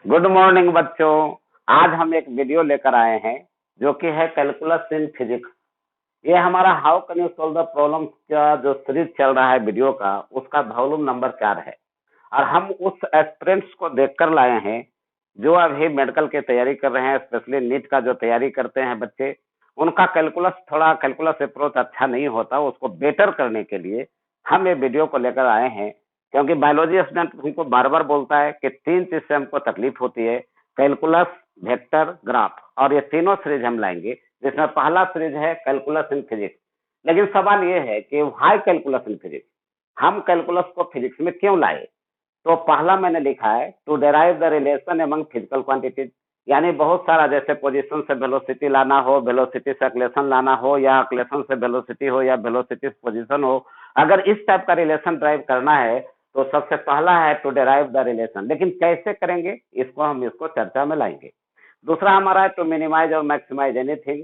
Good morning बच्चों। आज हम एक वीडियो लेकर आए हैं जो कि है कैलकुलस इन फिजिक्स। ये हमारा how can you solve the problem का जो सीरीज चल रहा है वीडियो का, उसका वॉल्यूम नंबर 4 है। और हम उस एस्पिरेंट्स को देखकर लाए हैं जो अभी मेडिकल की तैयारी कर रहे हैं, स्पेशली नीट का जो तैयारी करते हैं बच्चे। उनका कैलकुलस अप्रोच अच्छा नहीं होता, उसको बेटर करने के लिए हम ये वीडियो को लेकर आए हैं। क्योंकि बायोलॉजी स्टूडेंट हमको बार बार बोलता है कि 3 चीज से हमको तकलीफ होती है, कैलकुलस, वेक्टर, ग्राफ, और ये तीनों सीरीज हम लाएंगे, जिसमें पहला सीरीज है कैलकुलस इन फिजिक्स। लेकिन सवाल ये है कि हाई कैलकुलस इन फिजिक्स, हम कैलकुलस को फिजिक्स में क्यों लाए? तो पहला मैंने लिखा है to derive the relation among physical quantities, यानी बहुत सारा, जैसे पोजीशन से वेलोसिटी लाना हो, वेलोसिटी से एक्लेशन लाना हो, या एक्लेशन से वेलोसिटी हो, या वेलोसिटी से पोजीशन हो, अगर इस टाइप का रिलेशन ड्राइव करना है तो सबसे पहला है टू डेराइव द रिलेशन। लेकिन कैसे करेंगे इसको चर्चा में लाएंगे। दूसरा हमारा है टू मिनिमाइज और मैक्सिमाइज एनीथिंग।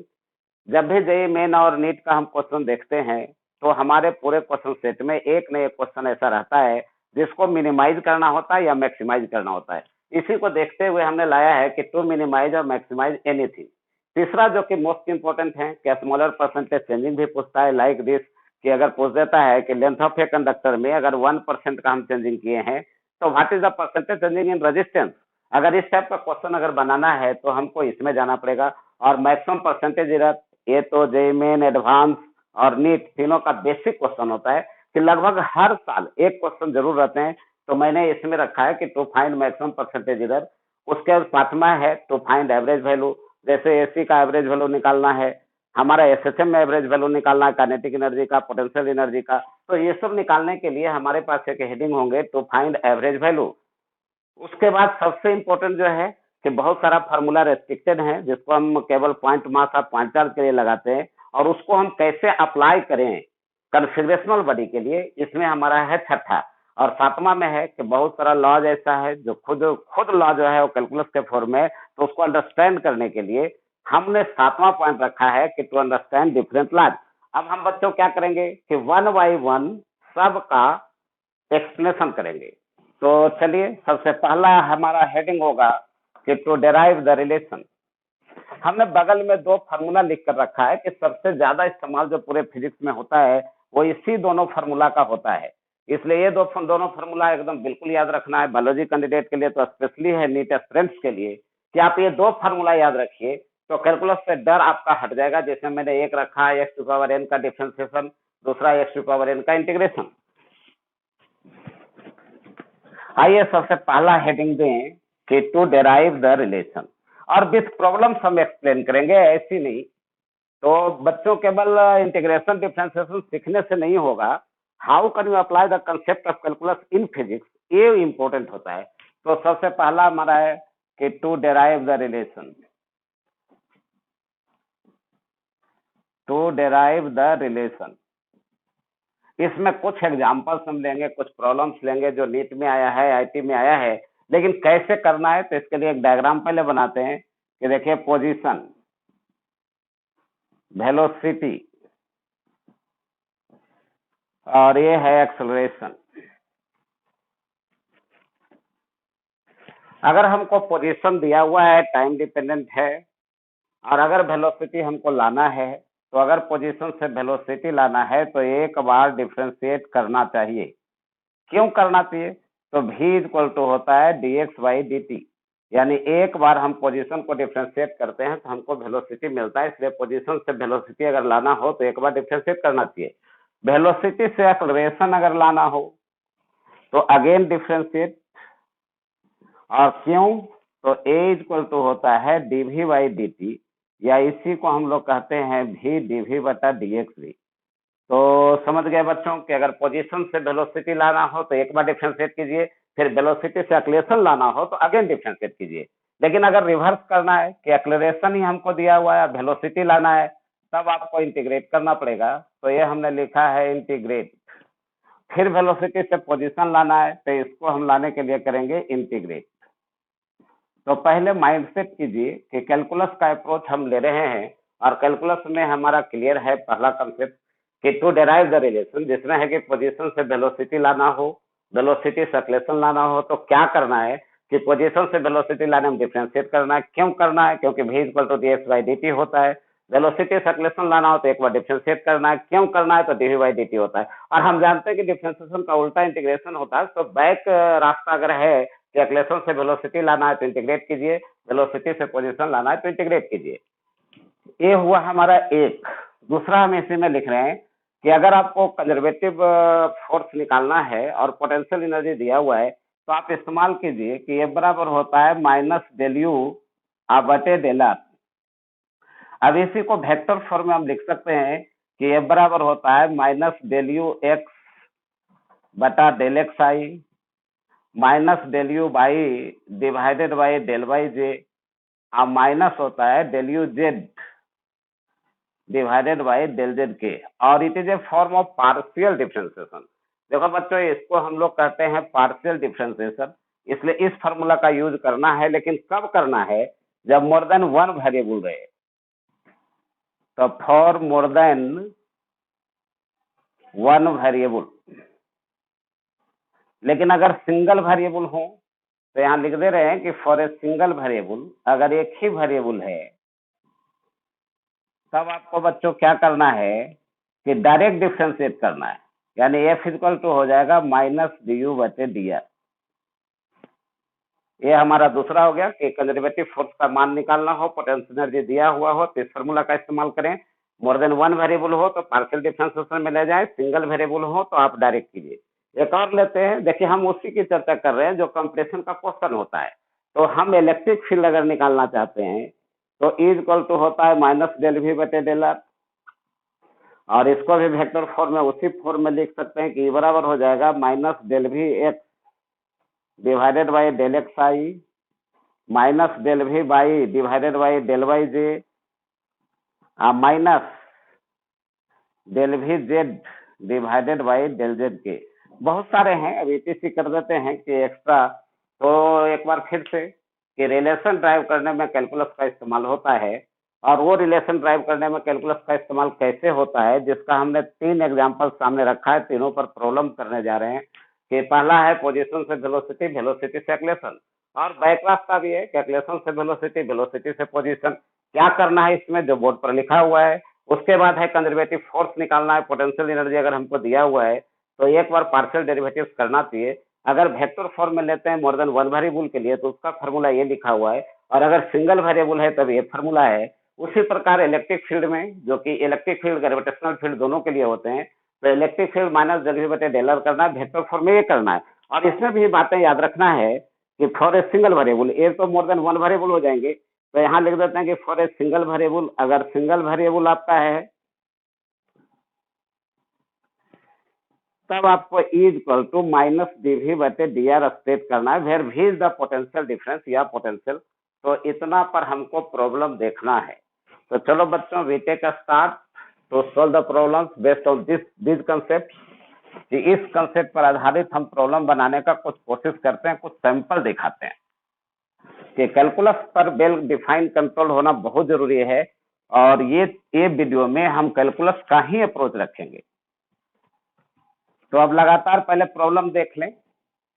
जब भी जेईई मेन और नीट का हम क्वेश्चन देखते हैं तो हमारे पूरे क्वेश्चन सेट में एक न एक क्वेश्चन ऐसा रहता है जिसको मिनिमाइज करना होता है या मैक्सिमाइज करना होता है। इसी को देखते हुए हमने लाया है कि टू मिनिमाइज और मैक्सिमाइज एनीथिंग। तीसरा जो कि मोस्ट इंपोर्टेंट है कि स्मॉलर परसेंटेज चेंजिंग भी पूछता है, लाइक दिस, कि अगर पूछ देता है कि लेंथ ऑफ ए कंडक्टर में अगर 1% का हम चेंजिंग किए हैं तो what is the percentage changing in resistance. अगर इस टाइप का क्वेश्चन अगर बनाना है तो हमको इसमें जाना पड़ेगा। और मैक्सिमम परसेंटेज एरर, ये तो जेईई मेन, एडवांस और नीट तीनों का बेसिक क्वेश्चन होता है कि लगभग हर साल एक क्वेश्चन जरूर रहते हैं। तो मैंने इसमें रखा है कि to find maximum percentage error. उसके पांचवा है टू फाइंड एवरेज वैल्यू, जैसे एसी का एवरेज वैल्यू निकालना है, हमारा एसएचएम में एवरेज वैल्यू निकालना है, काइनेटिक एनर्जी का, पोटेंशियल एनर्जी का। तो ये सब निकालने के लिए हमारे पास एक हेडिंग होंगे टू फाइंड एवरेज वैल्यू। उसके बाद सबसे इंपॉर्टेंट जो है कि बहुत सारा फार्मूला रेस्ट्रिक्टेड है जिसको हम केवल पॉइंट मास और पॉइंट चार्ज के लिए लगाते हैं, और उसको हम कैसे अप्लाई करें कन्फिग्रेशनल बॉडी के लिए, इसमें हमारा है छठा। और सातवां में है कि बहुत सारा लॉज ऐसा है जो खुद खुद लॉ जो है वो कैलकुलस के फॉर्म में, तो उसको अंडरस्टैंड करने के लिए हमने सातवां पॉइंट रखा है कि टू अंडरस्टैंड डिफरेंट लॉज। अब हम बच्चों क्या करेंगे कि वन बाई वन सबका एक्सप्लेनेशन करेंगे। तो चलिए, सबसे पहला हमारा हेडिंग होगा कि टू डेराइव द रिलेशन। हमने बगल में दो फार्मूला लिख कर रखा है कि सबसे ज्यादा इस्तेमाल जो पूरे फिजिक्स में होता है वो इसी दोनों फार्मूला का होता है। इसलिए ये दोनों फार्मूला एकदम बिल्कुल याद रखना है, बायोलॉजी कैंडिडेट के लिए तो स्पेशली है, नीट एस्पिरेंट्स के लिए कि आप ये दो फार्मूला याद रखिए तो कैलकुलस से डर आपका हट जाएगा। जैसे मैंने एक रखा है एक्स टू पावर एन का डिफरेंशिएशन, दूसरा एक्स टू पावर एन का इंटीग्रेशन। आइए सबसे पहला हेडिंग दें कि टू डेराइव द रिलेशन, और विथ प्रॉब्लम्स हम एक्सप्लेन करेंगे, ऐसी नहीं। तो बच्चों केवल इंटीग्रेशन डिफरेंशिएशन सीखने से नहीं होगा, how can you apply the concept of calculus in physics, ये इंपॉर्टेंट होता है। तो सबसे पहला हमारा है कि to derive the relation, to derive the relation. इसमें कुछ एग्जांपल्स हम लेंगे, कुछ प्रॉब्लम्स लेंगे जो नीट में आया है, आईटी में आया है। लेकिन कैसे करना है तो इसके लिए एक डायग्राम पहले बनाते हैं कि देखिए पोजीशन, वेलोसिटी और ये है एक्सेलरेशन। अगर हमको पोजीशन दिया हुआ है, टाइम डिपेंडेंट है, और अगर वेलोसिटी हमको लाना है तो अगर पोजीशन से वेलोसिटी लाना है तो एक बार डिफ्रेंशिएट करना चाहिए। क्यों करना चाहिए? तो v इक्वल टू होता है dx बाई dt, यानी एक बार हम पोजीशन को डिफ्रेंशिएट करते हैं तो हमको वेलोसिटी मिलता है, इसलिए पोजीशन से वेलोसिटी अगर लाना हो तो एक बार डिफ्रेंशिएट करना चाहिए। वेलोसिटी से एक्सेलरेशन अगर लाना हो तो अगेन डिफ्रेंशिएट। और क्यों? तो a इक्वल टू होता है dv बाई dt, या इसी को हम लोग कहते हैं v dv बटा dx। तो समझ गए बच्चों कि अगर पोजीशन से वेलोसिटी लाना हो तो एक बार डिफरेंशिएट कीजिए, फिर वेलोसिटी से एक्लेरेशन लाना हो तो अगेन डिफरेंशिएट कीजिए। लेकिन अगर रिवर्स करना है कि एक्लेरेशन ही हमको दिया हुआ है, वेलोसिटी लाना है, तब आपको इंटीग्रेट करना पड़ेगा। तो ये हमने लिखा है इंटीग्रेट। फिर वेलोसिटी से पोजीशन लाना है तो इसको हम लाने के लिए करेंगे इंटीग्रेट। तो पहले माइंडसेट कीजिए कि कैलकुलस का अप्रोच हम ले रहे हैं, और कैलकुलस में हमारा क्लियर है पहला कंसेप्ट कि टू डेराइव द रिलेशन, जिसमें है कि पोजीशन से वेलोसिटी लाना हो, वेलोसिटी से एक्लेरेशन लाना हो तो क्या करना है। कि पोजीशन से वेलोसिटी लाने में डिफरेंशिएट करना है। क्यों करना है? क्योंकि v equal to d x by d t होता है। वेलोसिटी से एक्सेलरेशन लाना हो तो एक बार डिफरेंशिएट करना है। क्यों करना है? तो d v by d t होता है। और हम जानते हैं कि डिफरेंशिएशन का उल्टा इंटीग्रेशन होता है। तो बैक रास्ता अगर है कि एक्सेलरेशन से वेलोसिटी लाना है तो इंटीग्रेट कीजिए, वेलोसिटी से पोजीशन लाना है तो इंटीग्रेट कीजिए। ये हुआ हमारा एक। दूसरा हम इसी में लिख रहे हैं कि अगर आपको कंजर्वेटिव फोर्स निकालना है और पोटेंशियल एनर्जी दिया हुआ है तो आप इस्तेमाल कीजिए कि ये बराबर होता है माइनस डेल यू बटे डेल आर। अब इसी को वेक्टर फॉर्म में हम लिख सकते हैं कि ये बराबर होता है माइनस डेल यू एक्स बटा del x i minus del u y divided by del y j, अब माइनस होता है del u z divided by del z के, और it is a form of partial differentiation. देखो बच्चों, इसको हम लोग कहते हैं पार्शियल डिफरेंशिएशन, इसलिए इस फार्मूला का यूज करना है। लेकिन कब करना है? जब मोर देन वन वेरिएबल रहे। तो for more than one variable. लेकिन अगर सिंगल वेरिएबल हो तो यहाँ लिख दे रहे हैं कि फॉर ए सिंगल वेरिएबल, अगर एक ही वेरिएबल है तब आपको बच्चों क्या करना है कि डायरेक्ट डिफरेंशिएट करना है। यानी एफ इक्वल टू हो जाएगा माइनस डी यू बटे डी आर। ये हमारा दूसरा हो गया कि कंजर्वेटिव फोर्स का मान निकालना हो, पोटेंशियल एनर्जी दिया हुआ हो तो इस फॉर्मूला का इस्तेमाल करें। मोर देन वन वेरिएबल हो तो पार्शियल डिफरेंशिएशन में ले जाए, सिंगल वेरिएबल हो तो आप डायरेक्ट कीजिए। एक और लेते हैं। देखिए, हम उसी की चर्चा कर रहे हैं जो कंप्रेशन का क्वेश्चन होता है। तो हम इलेक्ट्रिक फील्ड अगर निकालना चाहते हैं तो ई इक्वल टू होता है माइनस डेल वी बटे डेल आर, और इसको भी वेक्टर फॉर्म में उसी फॉर्म में लिख सकते हैं कि ई बराबर हो जाएगा minus del v x divided by del x i minus del v by divided by del y j minus del v z divided by del z के। बहुत सारे हैं, अभी इसी कर देते हैं कि एक्स्ट्रा। तो एक बार फिर से कि रिलेशन ड्राइव करने में कैलकुलस का इस्तेमाल होता है, और वो रिलेशन ड्राइव करने में कैलकुलस का इस्तेमाल कैसे होता है जिसका हमने 3 एग्जाम्पल सामने रखा है। तीनों पर प्रॉब्लम करने जा रहे हैं। कि पहला है पोजीशन से वेलोसिटी, वेलोसिटी से एक्सेलरेशन, और बैक रास्ता भी है कि एक्सेलरेशन से वेलोसिटी, वेलोसिटी से पोजीशन। क्या करना है इसमें जो बोर्ड पर लिखा हुआ है। उसके बाद है कंजर्वेटिव फोर्स निकालना है, पोटेंशियल एनर्जी अगर हमको दिया हुआ है तो एक बार पार्शियल डेरिवेटिव करना चाहिए। अगर वेक्टर फॉर्म में लेते हैं मोर देन वन वेरिएबल के लिए तो उसका फार्मूला ये लिखा हुआ है, और अगर सिंगल वेरिएबल है तब ये फार्मूला है। उसी प्रकार इलेक्ट्रिक फील्ड में, जो कि इलेक्ट्रिक फील्ड ग्रेविटेशनल फील्ड दोनों के लिए होते हैं, तो electric field minus del v बटे डेल आर करना है, वेक्टर फॉर्म में ये करना है। और इसमें भी बातें याद रखना है कि फॉर ए सिंगल वेरिएबल, ए तो मोर देन वन वेरिएबल हो जाएंगे, तो यहाँ लिख देते हैं कि फॉर ए सिंगल वेरिएबल, अगर सिंगल वेरिएबल आपका है तब आपको E equal to minus d v बटे डी आर स्टेट करना है, where v is the potential difference या पोटेंशियल। तो इतना पर हमको प्रॉब्लम देखना है। तो चलो बच्चों, we take a start to solve the problems based on this concept. कि इस कंसेप्ट पर आधारित हम प्रॉब्लम बनाने का कुछ कोशिश करते हैं, कुछ सैंपल दिखाते हैं कि कैलकुलस पर वेल डिफाइंड कंट्रोल होना बहुत जरूरी है। और ये वीडियो में हम कैलकुलस का ही अप्रोच रखेंगे। तो अब लगातार पहले प्रॉब्लम देख लें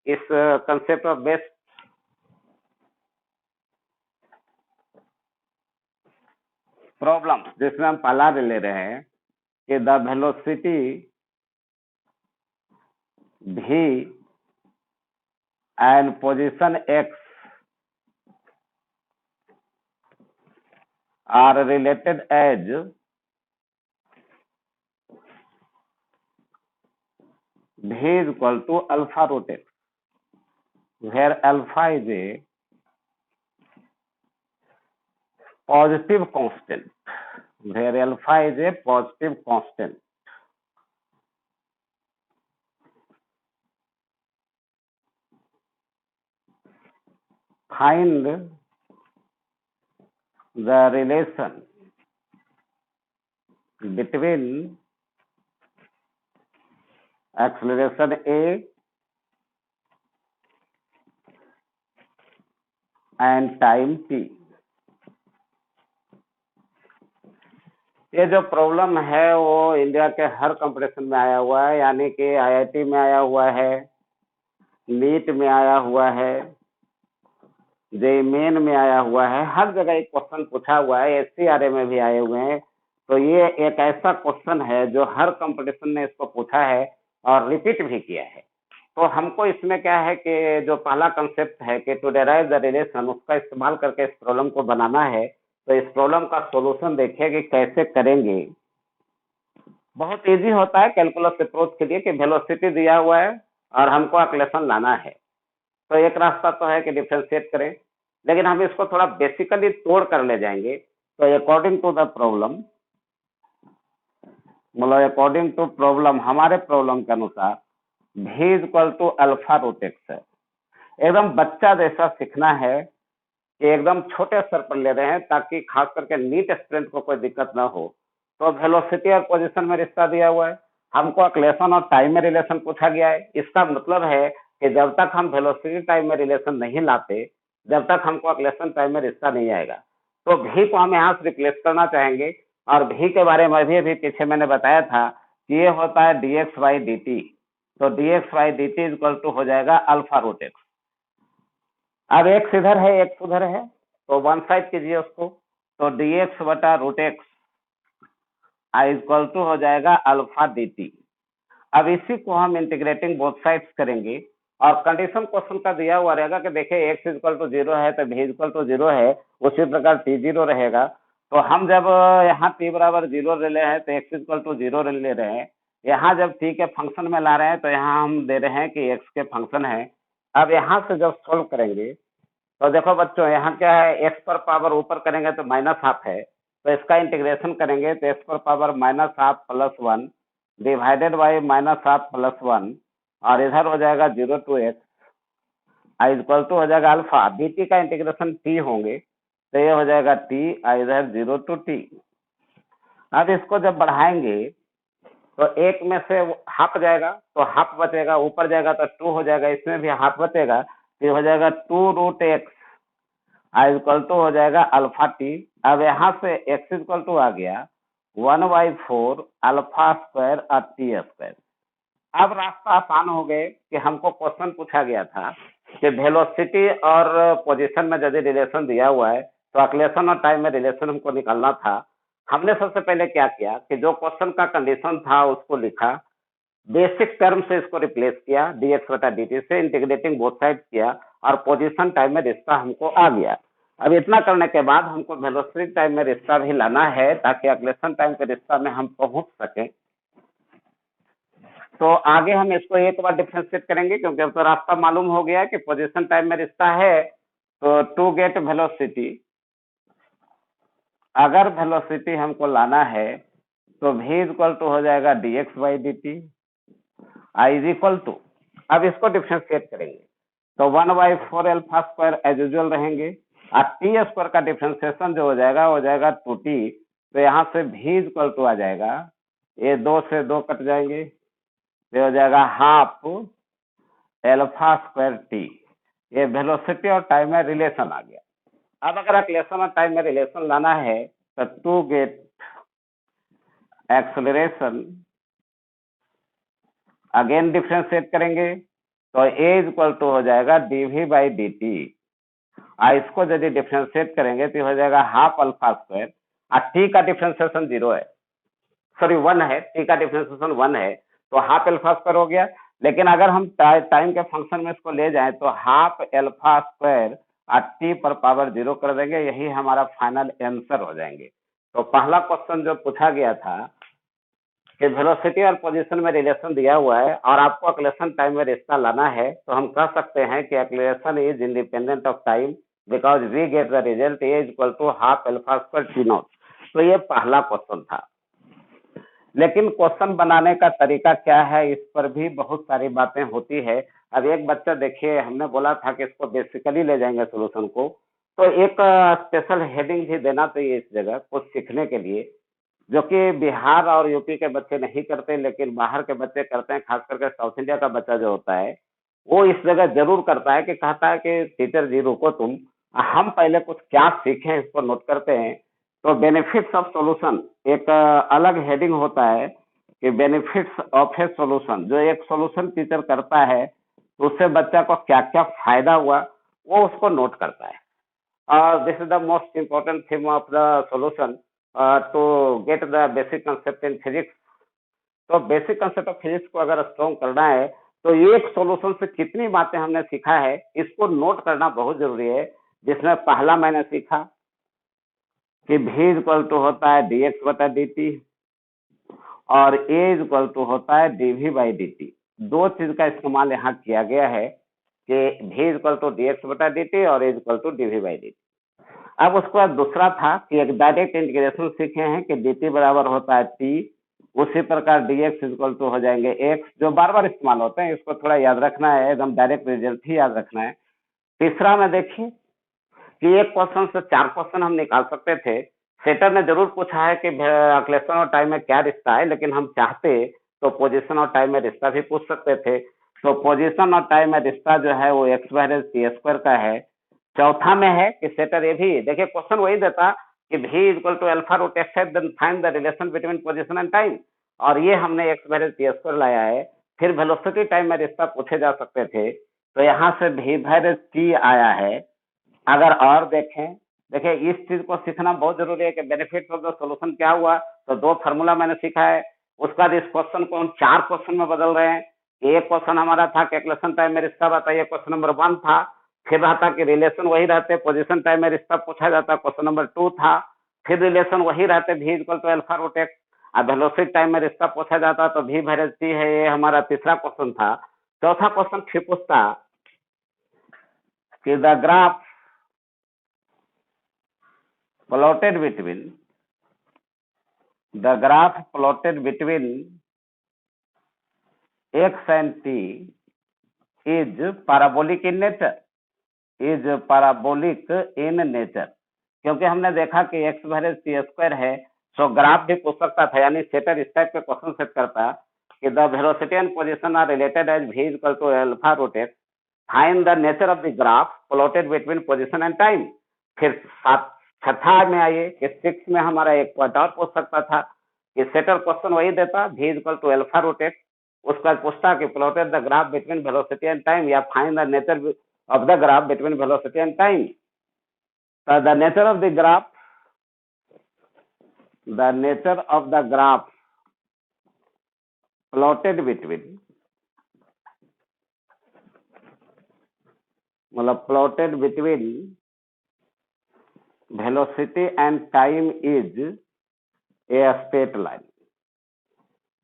इस कंसेप्ट ऑफ बेस्ड प्रॉब्लम, जिसमें हम पहला ले रहे हैं कि the velocity v and position x are related as v is equal to alpha rotate, where alpha is a positive constant, where alpha is a positive constant. Find the relation between acceleration a and time t। ये जो problem है वो India के हर competition में आया हुआ है, यानी कि आईआईटी में आया हुआ है, नीट में आया हुआ है, जे मेन में आया हुआ है, हर जगह एक क्वेश्चन पूछा हुआ है, एससीआरए में भी आए हुए हैं। तो ये एक ऐसा क्वेश्चन है जो हर कंपटीशन ने इसको पूछा है और रिपीट भी किया है। तो हमको इसमें क्या है कि जो पहला कंसेप्ट है कि टू डेराइव द रिलेशन, उसका इस्तेमाल करके इस प्रॉब्लम को बनाना है। तो इस प्रॉब्लम का सॉल्यूशन देखिए कि कैसे करेंगे। बहुत इजी होता है कैलकुलस अप्रोच के लिए कि वेलोसिटी दिया हुआ है और हमको एक्लेशन लाना है। तो एक रास्ता तो है कि डिफरेंशिएट करें, लेकिन हम इसको थोड़ा बेसिकली तोड़ कर ले जाएंगे। तो अकॉर्डिंग टू द प्रॉब्लम, मतलब अकॉर्डिंग टू प्रॉब्लम, हमारे प्रॉब्लम के अनुसार भी equal to alpha root x है। एकदम बच्चा जैसा सीखना है कि एकदम छोटे स्तर पर ले रहे हैं ताकि खास करके नीट स्टूडेंट को कोई दिक्कत ना हो। तो वेलोसिटी और पोजीशन में रिश्ता दिया हुआ है, हमको एक्लेशन और टाइम में रिलेशन पूछा गया है। इसका मतलब है कि जब तक हम वेलोसिटी टाइम में रिलेशन नहीं लाते, जब तक हमको एक्लेशन टाइम में रिश्ता नहीं आएगा। तो भी को हम यहाँ से रिप्लेस करना चाहेंगे। और भी के बारे में भी पीछे मैंने बताया था कि ये होता है d x by d t. तो d x by d t equal to हो जाएगा अल्फा रूट एक्स। अब एक्स इधर है, एक्स उधर है, तो वन साइड कीजिए उसको। तो डी एक्स बटा रूट एक्स इक्वल टू हो जाएगा अल्फा डी टी। अब इसी को हम इंटीग्रेटिंग बोथ साइड्स करेंगे और कंडीशन क्वेश्चन का दिया हुआ रहेगा कि देखिए एक्स इक्वल टू जीरो है तो भी इक्वल टू जीरो है, उसी प्रकार टी जीरो रहेगा। तो हम जब यहाँ टी बराबर जीरो ले रहे हैं तो एक्स इक्वल टू जीरो ले रहे हैं। यहाँ जब टी के फंक्शन में ला रहे हैं तो यहाँ हम दे रहे हैं कि एक्स के फंक्शन है। अब यहाँ से जब सोल्व करेंगे तो देखो बच्चों, यहाँ क्या है, एक्स पर पावर ऊपर करेंगे तो माइनस हाफ है, तो इसका इंटीग्रेशन करेंगे तो एक्स पर power minus half plus one divided by minus half plus one, और इधर हो जाएगा zero to x equal to हो जाएगा अल्फा। बी टी का इंटीग्रेशन टी होंगे तो ये हो जाएगा टी इधर जीरो टू टी। अब इसको जब बढ़ाएंगे तो एक में से हाफ जाएगा तो हाफ बचेगा, ऊपर जाएगा तो टू हो जाएगा, इसमें भी हाफ बचेगा तो हो जाएगा two root x equal to हो जाएगा अल्फा टी। अब यहाँ से एक्स इक्वल टू आ गया 1/4 अल्फा स्क्वायर और टी स्क्वायर। अब रास्ता आसान हो गए कि हमको क्वेश्चन पूछा गया था कि वेलोसिटी और पोजीशन में यदि रिलेशन दिया हुआ है तो एक्लेशन और टाइम में रिलेशन हमको निकालना था। हमने सबसे पहले क्या किया कि जो क्वेश्चन का कंडीशन था उसको लिखा, बेसिक टर्म से इसको रिप्लेस किया डी एक्स बटा डी टी से, इंटीग्रेटिंग बोथ साइड किया और पोजीशन टाइम में रिश्ता हमको आ गया। अब इतना करने के बाद हमको वेलोसिटी टाइम में रिश्ता भी लाना है ताकि एक्लेशन टाइम के रिश्ता में हम पहुंच सकें। तो आगे हम इसको एक बार डिफ्रेंशिएट करेंगे क्योंकि अब तो रास्ता मालूम हो गया कि पोजीशन टाइम में रिश्ता है। तो टू गेट वेलोसिटी, अगर वेलोसिटी हमको लाना है तो v इक्वल टू हो जाएगा d x by d t I is equal to, अब इसको डिफ्रेंशिएट करेंगे तो 1/4 अल्फा स्क्वायर एज यूजुअल रहेंगे और टी स्क्वायर का डिफ्रेंशिएशन जो हो जाएगा टू टी। तो यहाँ से v इक्वल टू आ जाएगा, ये दो से दो कट जाएंगे, ये हो जाएगा हाफ एल्फा स्क्वायर टी। ये वेलोसिटी और टाइम में रिलेशन आ गया। अब अगर एक्लेशन और टाइम में रिलेशन लाना है तो to get acceleration, again differentiate करेंगे तो ए इक्वल टू हो जाएगा d v by d t. इसको यदि डिफ्रेंशिएट करेंगे तो हो जाएगा हाफ अल्फा स्क्वायर और टी का डिफ्रेंशिएशन जीरो है, सॉरी वन है, टी का डिफ्रेंशिएशन वन है तो हाफ अल्फा स्क्वायर हो गया। लेकिन अगर हम टाइम के फंक्शन में इसको ले जाएं तो हाफ अल्फा स्क्वायर और टी पर पावर जीरो कर देंगे, यही हमारा फाइनल आंसर हो जाएंगे। तो पहला क्वेश्चन जो पूछा गया था कि वेलोसिटी और पोजीशन में रिलेशन दिया हुआ है और आपको एक्लेशन टाइम में रिश्ता लाना है, तो हम कह सकते हैं कि acceleration is independent of time because we get the result a equal to half alpha square t naught. तो ये पहला क्वेश्चन था। लेकिन क्वेश्चन बनाने का तरीका क्या है, इस पर भी बहुत सारी बातें होती है। अब एक बच्चा देखिए, हमने बोला था कि इसको बेसिकली ले जाएंगे सोल्यूशन को, तो एक स्पेशल हेडिंग भी देना चाहिए इस जगह कुछ सीखने के लिए, जो कि बिहार और यूपी के बच्चे नहीं करते लेकिन बाहर के बच्चे करते हैं। खास करके साउथ इंडिया का बच्चा जो होता है वो इस जगह जरूर करता है कि कहता है कि टीचर जी रुको तुम, हम पहले कुछ क्या सीखें इसको नोट करते हैं। तो बेनिफिट्स ऑफ सॉल्यूशन एक अलग हेडिंग होता है कि बेनिफिट्स ऑफ ए सॉल्यूशन, जो एक सॉल्यूशन टीचर करता है तो उससे बच्चा को क्या क्या फायदा हुआ वो उसको नोट करता है। This is the most important theme of the solution to get the basic concept in physics. तो बेसिक कंसेप्ट ऑफ फिजिक्स को अगर स्ट्रॉन्ग करना है तो एक सॉल्यूशन से कितनी बातें हमने सीखा है इसको नोट करना बहुत जरूरी है। जिसमें पहला मैंने सीखा कि v इक्वल टू होता है dx बटा dt और a इक्वल टू होता है dv बाई dt। दो चीज का इस्तेमाल यहाँ किया गया है कि v इक्वल टू dx बटा dt और a equal to dv by dt। अब उसके बाद दूसरा था कि एक डायरेक्ट इंटीग्रेशन सीखे हैं कि dt बराबर होता है t, उसी प्रकार dx इक्वल टू हो जाएंगे x, जो बार बार इस्तेमाल होते हैं, इसको थोड़ा याद रखना है, एकदम डायरेक्ट रिजल्ट ही याद रखना है। तीसरा में देखिए कि एक क्वेश्चन से 4 क्वेश्चन हम निकाल सकते थे। सेटर ने जरूर पूछा है कि एक्लेशन और टाइम में क्या रिश्ता है, लेकिन हम चाहते तो पोजीशन और टाइम में रिश्ता भी पूछ सकते थे। तो पोजीशन और टाइम में रिश्ता जो है वो x वाइज टी स्क्वायर का है। चौथा में है कि सेटर ये भी देखिए क्वेश्चन वही देता कि v equal to alpha root x है, then find the relation between position and time, और ये हमने x वाइज टी स्क्वायर लाया है। फिर वेलोसिटी टाइम में रिश्ता पूछे जा सकते थे, तो यहाँ से v वाइज टी आया है। अगर और देखें, देखिए इस चीज को सीखना बहुत जरूरी है कि बेनिफिट ऑफ द सॉल्यूशन क्या हुआ। तो 2 फार्मूला मैंने सीखा है। उसका इस क्वेश्चन को हम 4 क्वेश्चन में बदल रहे हैं। एक क्वेश्चन हमारा था कि एक्लेशन टाइम में रिश्ता बताइए, क्वेश्चन नंबर 1 था। फिर रहा था कि रिलेशन वही रहते, पोजीशन टाइम में रिश्ता पूछा जाता, क्वेश्चन नंबर 2 था। फिर रिलेशन वही रहते v equal to alpha root x, और वेलोसिटी टाइम में रिश्ता पूछा जाता तो v वाइज टी है, ये हमारा तीसरा क्वेश्चन था। चौथा क्वेश्चन फिर पूछता कि the graph plotted between x and t is parabolic in nature, क्योंकि हमने देखा कि x वाइज टी स्क्वायर है, सो ग्राफ भी पूछ सकता था। यानी सेटर इस टाइप के क्वेश्चन सेट करता कि the velocity and position are related as v equal to alpha root x, find the nature of the graph plotted between position and time. फिर छठा में आइए कि 6 में हमारा एक पॉइंट और पूछ सकता था कि सेटर क्वेश्चन वही देता v equal to alpha root x, उसका पूछता कि plotted the graph between velocity and time, या find the nature of the graph between velocity and time. The nature of the graph plotted between, मतलब plotted between velocity and time is a straight line.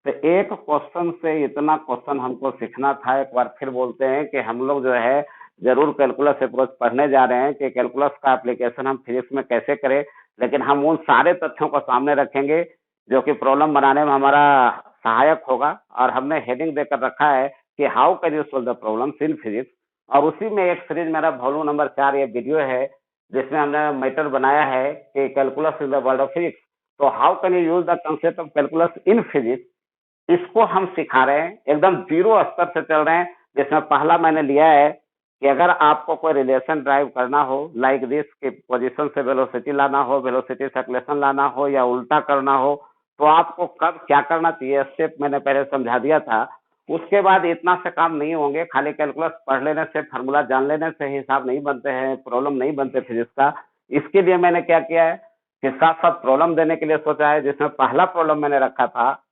तो एक question से इतना question हमको सीखना था। एक बार फिर बोलते हैं कि हम लोग जो है जरूर कैलकुलस अप्रोच पढ़ने जा रहे हैं कि कैलकुलस का एप्लीकेशन हम फिजिक्स में कैसे करें, लेकिन हम उन सारे तथ्यों को सामने रखेंगे जो कि प्रॉब्लम बनाने में हमारा सहायक होगा। और हमने हेडिंग देकर रखा है कि how can you solve the problems in physics, और उसी में एक सीरीज मेरा वॉल्यूम नंबर 4 ये वीडियो है जिसमें हमने मैटर बनाया है कि calculus in the world of physics. तो how can you use the concept of calculus in physics, इसको हम सिखा रहे हैं। एकदम 0 स्तर से चल रहे हैं, जिसमें पहला मैंने लिया है कि अगर आपको कोई रिलेशन ड्राइव करना हो लाइक दिस, कि पोजीशन से वेलोसिटी लाना हो, वेलोसिटी से एक्लेशन लाना हो, या उल्टा करना हो, तो आपको कब क्या करना चाहिए, स्टेप मैंने पहले समझा दिया था। उसके बाद इतना से काम नहीं होंगे, खाली कैलकुलस पढ़ लेने से, फार्मूला जान लेने से हिसाब नहीं बनते हैं, प्रॉब्लम नहीं बनते फिजिक्स का। इसके लिए मैंने क्या किया है कि साथ साथ प्रॉब्लम देने के लिए सोचा है, जिसमें पहला प्रॉब्लम मैंने रखा था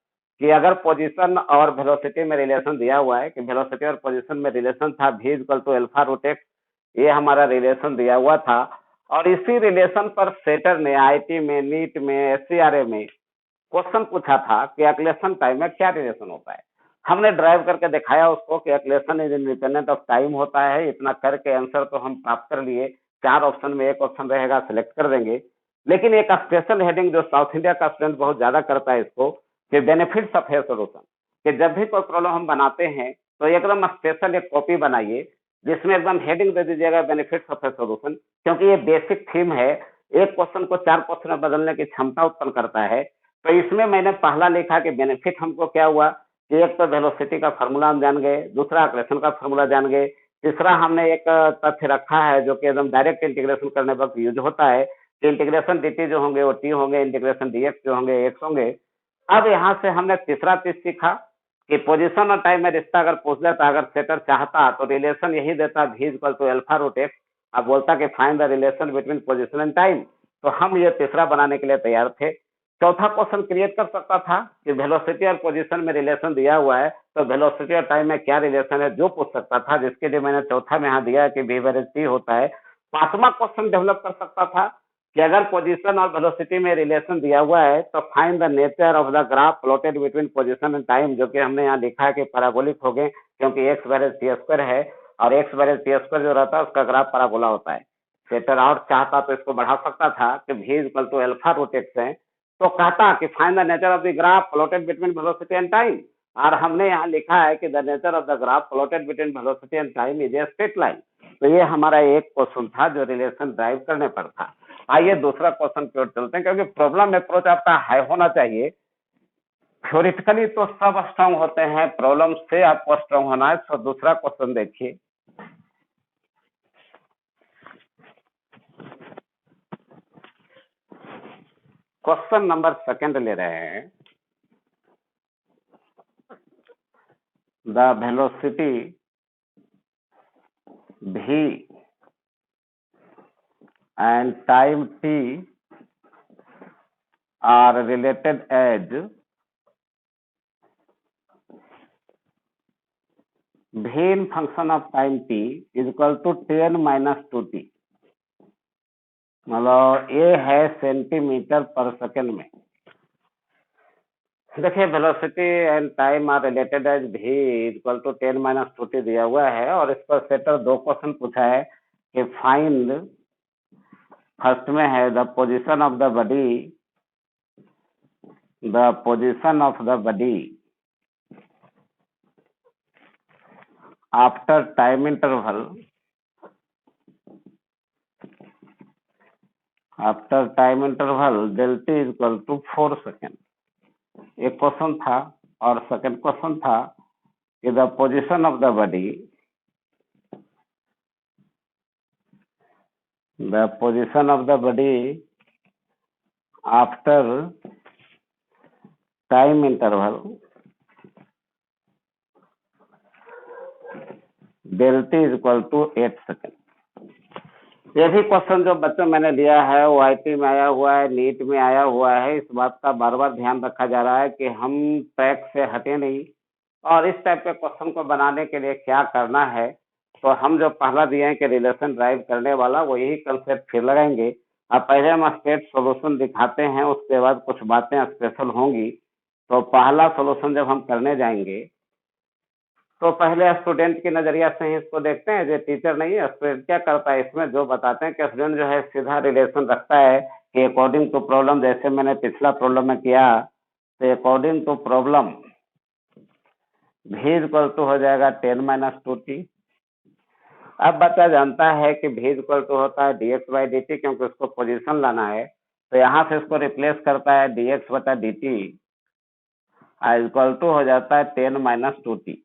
कि अगर पोजीशन और वेलोसिटी में रिलेशन दिया हुआ है कि वेलोसिटी और पोजीशन में रिलेशन था v equal to alpha root x, ये हमारा रिलेशन दिया हुआ था। और इसी रिलेशन पर सेटर ने आईटी में, नीट में, एससीआरए में क्वेश्चन पूछा था कि एक्लेशन टाइम में क्या रिलेशन होता है। हमने ड्राइव करके दिखाया उसको कि acceleration is independent of time होता है। इतना करके आंसर तो हम प्राप्त कर लिए। 4 ऑप्शन में एक ऑप्शन रहेगा, सिलेक्ट कर देंगे। लेकिन एक स्पेशल हेडिंग जो साउथ इंडिया का स्टूडेंट बहुत ज्यादा करता है इसको, कि बेनिफिट्स ऑफ ए सॉल्यूशन, कि जब भी कोई प्रॉब्लम हम बनाते हैं तो एकदम स्पेशल एक कॉपी बनाइए जिसमें एकदम हेडिंग दे दीजिएगा बेनिफिट्स ऑफ ए सॉल्यूशन, क्योंकि ये बेसिक थीम है। एक क्वेश्चन को 4 क्वेश्चन में बदलने की क्षमता उत्पन्न करता है। तो इसमें मैंने पहला लिखा कि बेनिफिट हमको क्या हुआ कि एक तो वेलोसिटी का फार्मूला हम जान गए, दूसरा एक्लेशन का फार्मूला जान गए, तीसरा हमने एक तथ्य रखा है जो कि एकदम डायरेक्ट इंटीग्रेशन करने वक्त यूज होता है कि इंटीग्रेशन dt जो होंगे वो t होंगे, इंटीग्रेशन dx जो होंगे x होंगे। अब यहाँ से हमने तीसरा चीज सीखा कि पोजीशन और टाइम में रिश्ता अगर पूछ लेता, अगर सेटर चाहता तो रिलेशन यही देता v equal to alpha root x, अब बोलता कि find the relation between position and time, तो हम ये तीसरा बनाने के लिए तैयार थे। चौथा क्वेश्चन क्रिएट कर सकता था कि वेलोसिटी और पोजीशन में रिलेशन दिया हुआ है, तो वेलोसिटी और टाइम में क्या रिलेशन है, जो पूछ सकता था, जिसके लिए मैंने चौथा में यहाँ दिया कि v = t होता है। पांचवा क्वेश्चन डेवलप कर सकता था कि अगर पोजीशन और वेलोसिटी में रिलेशन दिया हुआ है तो find the nature of the graph plotted between position and time, जो कि हमने यहाँ लिखा है कि पैराबोलिक हो गए, क्योंकि x = t² है और x = t² जो रहता है उसका ग्राफ पैराबोला होता है। सेटर और चाहता तो इसको बढ़ा सकता था कि v = α√x है, तो कहता कि find the nature of the graph plotted between velocity and time, और हमने यहाँ लिखा है कि the nature of the graph plotted between velocity and time is a straight line. तो ये हमारा एक क्वेश्चन था जो रिलेशन ड्राइव करने पर था। आइए दूसरा क्वेश्चन की ओर चलते हैं, क्योंकि प्रॉब्लम अप्रोच आपका हाई होना चाहिए। थ्योरेटिकली तो सब स्ट्रांग होते हैं, प्रॉब्लम से आपको स्ट्रांग होना है। तो दूसरा क्वेश्चन देखिए, क्वेश्चन नंबर सेकंड ले रहे हैं। The velocity v and time t are related as v in function of time t is equal to 10 - 2t। मतलब ये है सेंटीमीटर पर सेकंड में। देखिए velocity and time are related as v = 10 - 2t दिया हुआ है, और इस पर सेटर दो क्वेश्चन पूछा है कि फाइंड, फर्स्ट में है the position of the body after time interval del t = 4 second, एक क्वेश्चन था। और सेकंड क्वेश्चन था कि the position of the body after time interval del t = 8 second. ये भी क्वेश्चन जो बच्चों मैंने लिया है वो आईटी में आया हुआ है, नीट में आया हुआ है। इस बात का बार बार ध्यान रखा जा रहा है कि हम ट्रैक से हटे नहीं, और इस टाइप के क्वेश्चन को बनाने के लिए क्या करना है, तो हम जो पहला दिए हैं कि रिलेशन ड्राइव करने वाला, वो यही कंसेप्ट फिर लगाएंगे। अब पहले हम स्टेट सॉल्यूशन दिखाते हैं, उसके बाद कुछ बातें स्पेशल होंगी। तो पहला सॉल्यूशन जब हम करने जाएंगे तो पहले स्टूडेंट के नजरिया से ही इसको देखते हैं, जो टीचर नहीं है। स्टूडेंट क्या करता है इसमें, जो बताते हैं कि स्टूडेंट जो है सीधा रिलेशन रखता है कि अकॉर्डिंग टू प्रॉब्लम, जैसे मैंने पिछला प्रॉब्लम में किया, तो अकॉर्डिंग टू प्रॉब्लम v = हो जाएगा 10 - 2t। अब बच्चा जानता है कि v = होता है dx/dt, क्योंकि उसको पोजीशन लाना है, तो यहाँ से इसको रिप्लेस करता है dx/dt = हो जाता है 10 - 2t।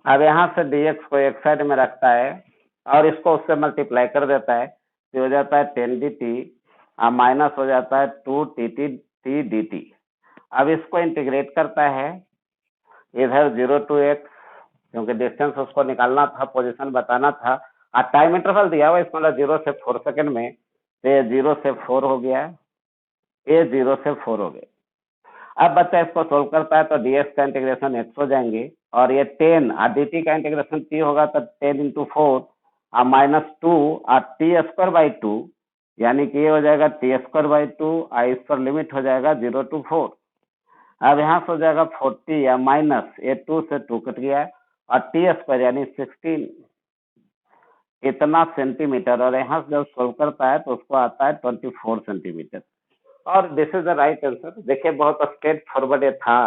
अब यहाँ से dx को एक साइड में रखता है और इसको उससे मल्टीप्लाई कर देता है, तो हो जाता है 10 dt और माइनस हो जाता है 2t dt। अब इसको इंटीग्रेट करता है, इधर 0 to x, क्योंकि डिस्टेंस उसको निकालना था, पोजीशन बताना था, और टाइम इंटरवल दिया हुआ इसमें 0 से 4 सेकंड में, तो ये 0 से 4 हो गया, ये 0 से 4 हो गए। अब बच्चा इसको सोल्व करता है तो dx का इंटीग्रेशन x हो जाएंगे, और ये 10 और dt का इंटीग्रेशन t होगा, तो 10 × 4 और -2 और t²/2, यानी कि ये हो जाएगा t²/2 और इस पर लिमिट हो जाएगा 0 to 4। अब यहाँ से हो जाएगा 40 या माइनस, ये 2 से 2 कट गया, और t² यानी 16 इतना सेंटीमीटर, और यहाँ से जब सोल्व करता है तो उसको आता है 24 सेंटीमीटर, और this is the right answer. देखिए बहुत स्ट्रेट फॉरवर्ड ये था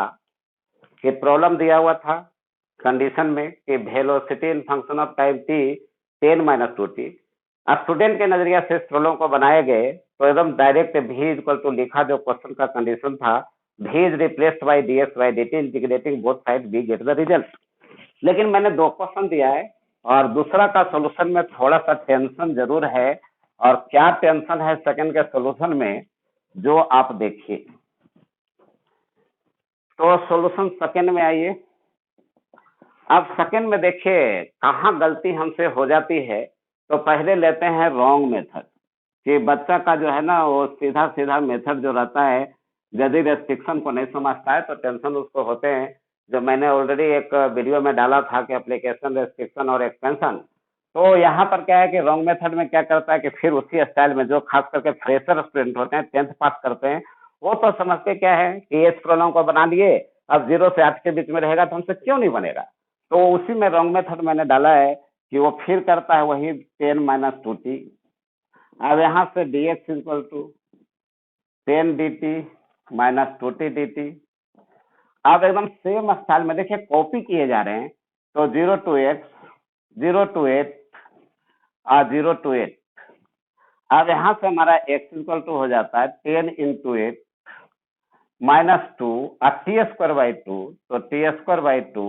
कि प्रॉब्लम दिया हुआ था कंडीशन में कि velocity in function of time t 10 - 2t। Student के नजरिया से इस प्रॉब्लम को बनाए गए तो एकदम डायरेक्ट v = लिखा, जो क्वेश्चन का कंडीशन था, v is replaced by dx/dt integrating both side, we get the result. लेकिन मैंने दो क्वेश्चन दिया है, और दूसरा का सॉल्यूशन में थोड़ा सा टेंशन जरूर है, और क्या टेंशन है सेकंड के सॉल्यूशन में, जो आप देखिए। तो सॉल्यूशन सेकंड में आइए। अब सेकंड में देखिए कहाँ गलती हमसे हो जाती है, तो पहले लेते हैं रॉन्ग मेथड कि बच्चा का जो है ना वो सीधा सीधा मेथड जो रहता है, यदि रेस्ट्रिक्शन को नहीं समझता है तो टेंशन उसको होते हैं। जो मैंने ऑलरेडी एक वीडियो में डाला था कि एप्लीकेशन, रेस्ट्रिक्शन और एक्सपेंशन। तो यहाँ पर क्या है कि रॉन्ग मेथड में क्या करता है कि फिर उसी स्टाइल में जो खास करके फ्रेशर स्टूडेंट होते हैं, 10th पास करते हैं, वो तो समझते क्या है कि इस प्रॉब्लम को बना लिए, अब 0 से 8 के बीच में रहेगा तो हमसे क्यों नहीं बनेगा। तो उसी में रॉन्ग मेथड मैंने डाला है कि वो फिर करता है वही 10 माइनस 2t। अब यहाँ से dx equal to 10 dt minus 2t dt। अब एकदम सेम स्टाइल में देखिए कॉपी किए जा रहे हैं। तो 0 to x, 0 to 8 और 0 to 8। अब यहाँ से हमारा x इक्वल टू हो जाता है 10 इंटू 8 माइनस 2 और टी स्क्वायर बाई 2। तो टी स्क्वायर बाई 2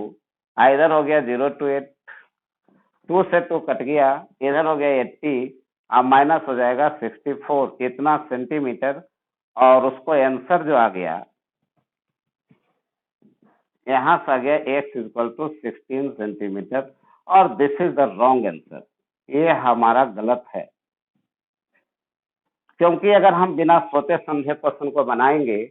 इधर हो गया 0 to 8, 2 से 2 कट गया, इधर हो गया 80 और माइनस हो जाएगा 64 इतना सेंटीमीटर। और उसको आंसर जो आ गया यहाँ से आ गया x इक्वल टू 16 सेंटीमीटर। और this is the wrong answer, ये हमारा गलत है। क्योंकि अगर हम बिना सोचे समझे क्वेश्चन को बनाएंगे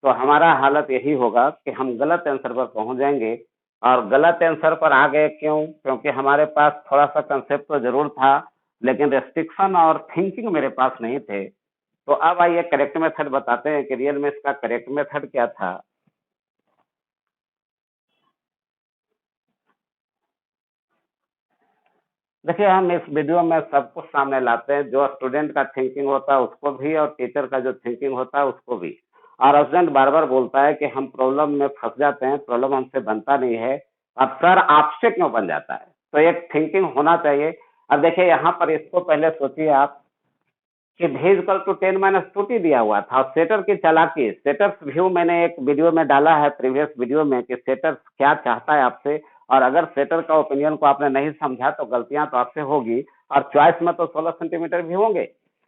तो हमारा हालत यही होगा कि हम गलत आंसर पर पहुंच जाएंगे। और गलत आंसर पर आ गए क्यों? क्योंकि हमारे पास थोड़ा सा कंसेप्ट तो जरूर था, लेकिन रेस्ट्रिक्शन और थिंकिंग मेरे पास नहीं थे। तो अब आइए करेक्ट मेथड बताते हैं कि रियल में इसका करेक्ट मेथड क्या था। देखिए हम इस वीडियो में सब कुछ सामने लाते हैं, जो स्टूडेंट का थिंकिंग होता है उसको भी और टीचर का जो थिंकिंग होता है उसको भी। और स्टूडेंट बार बार बोलता है कि हम प्रॉब्लम में फंस जाते हैं, प्रॉब्लम हमसे बनता नहीं है। अब सर आपसे क्यों बन जाता है? तो एक थिंकिंग होना चाहिए। अब देखिए यहाँ पर इसको पहले सोचिए आप कि v equal to 10 minus 2t दिया हुआ था। और सेटर की चालाकी, सेटर्स व्यू मैंने एक वीडियो में डाला है प्रीवियस वीडियो में कि सेटर्स क्या चाहता है आपसे। और अगर सेटर का ओपिनियन को आपने नहीं समझा तो गलतियां तो आपसे होगी। और चॉइस में तो 16 सेंटीमीटर भी होंगे।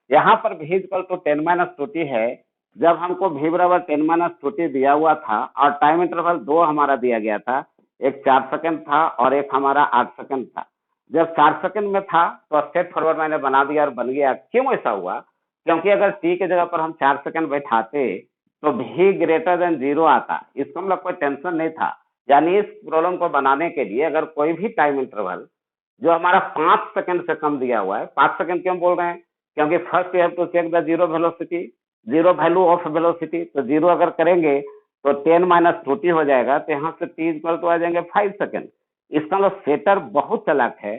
यहाँ पर v equal to 10 minus 2t है। जब हमको v बराबर 10 माइनस 2t दिया हुआ था और टाइम इंटरवल 2 हमारा दिया गया था, एक 4 सेकंड था और एक हमारा 8 सेकंड था। जब 4 सेकंड में था तो स्टेप फॉरवर्ड मैंने बना दिया और बन गया। क्यों ऐसा हुआ? क्योंकि अगर टी की जगह पर हम 4 सेकंड बैठाते तो भी ग्रेटर देन 0 आता, इसको हम लोग कोई टेंशन नहीं था। यानी इस प्रॉब्लम को बनाने के लिए अगर कोई भी टाइम इंटरवल जो हमारा 5 सेकंड से कम दिया हुआ है, 5 सेकंड क्यों बोल रहे हैं? क्योंकि first you have to check the zero velocity, zero value of velocity. तो जीरो अगर करेंगे तो 10 माइनस 2t हो जाएगा। तो यहाँ से टी इक्वल टू आ जाएंगे 5 सेकंड। इसका मतलब सेटर बहुत चालाक है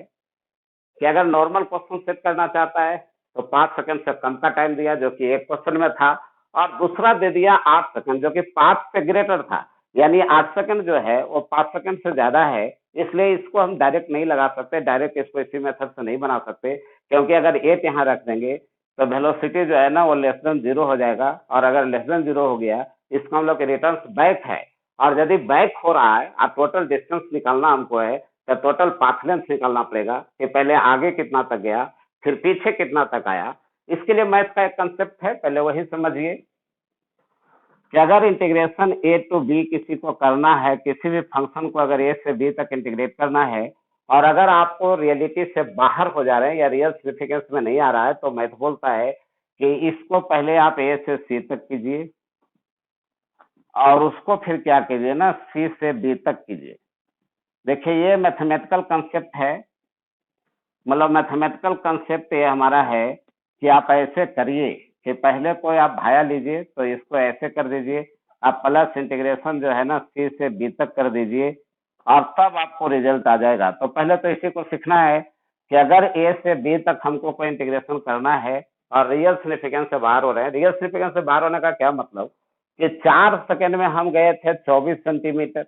कि अगर नॉर्मल क्वेश्चन सेट करना चाहता है तो 5 सेकंड से कम का टाइम दिया जो कि एक क्वेश्चन में था, और दूसरा दे दिया 8 सेकंड जो कि 5 से ग्रेटर था। यानी 8 सेकंड जो है वो 5 सेकंड से ज्यादा है। इसलिए इसको हम डायरेक्ट नहीं लगा सकते, डायरेक्ट इसको इसी मेथड से नहीं बना सकते। क्योंकि अगर 8 यहाँ रख देंगे तो वेलोसिटी जो है ना वो लेस देन 0 हो जाएगा। और अगर लेस देन 0 हो गया इसका हम लोग रिटर्न बैक है। और यदि बैक हो रहा है और टोटल डिस्टेंस निकालना हमको है तो टोटल पाथ लेंथ निकालना पड़ेगा कि पहले आगे कितना तक गया फिर पीछे कितना तक आया। इसके लिए मैथ का एक कंसेप्ट है, पहले वही समझिए कि अगर इंटीग्रेशन ए टू बी किसी को करना है, किसी भी फंक्शन को अगर ए से बी तक इंटीग्रेट करना है, और अगर आपको रियलिटी से बाहर हो जा रहे हैं या रियल सिग्निफिकेंस में नहीं आ रहा है तो मैथ बोलता है कि इसको पहले आप ए से सी तक कीजिए और उसको फिर क्या कीजिए ना सी से बी तक कीजिए। देखिए ये मैथमेटिकल कंसेप्ट है, मतलब मैथमेटिकल कंसेप्ट ये हमारा है कि आप ऐसे करिए कि पहले कोई आप भाया लीजिए तो इसको ऐसे कर दीजिए, आप प्लस इंटीग्रेशन जो है ना सी से बी तक कर दीजिए और तब आपको रिजल्ट आ जाएगा। तो पहले तो इसी को सीखना है कि अगर ए से बी तक हमको कोई इंटीग्रेशन करना है और रियल सिग्निफिकेंस से बाहर हो रहे हैं। रियल सिग्निफिकेंस से बाहर होने का क्या मतलब कि 4 सेकंड में हम गए थे 24 सेंटीमीटर,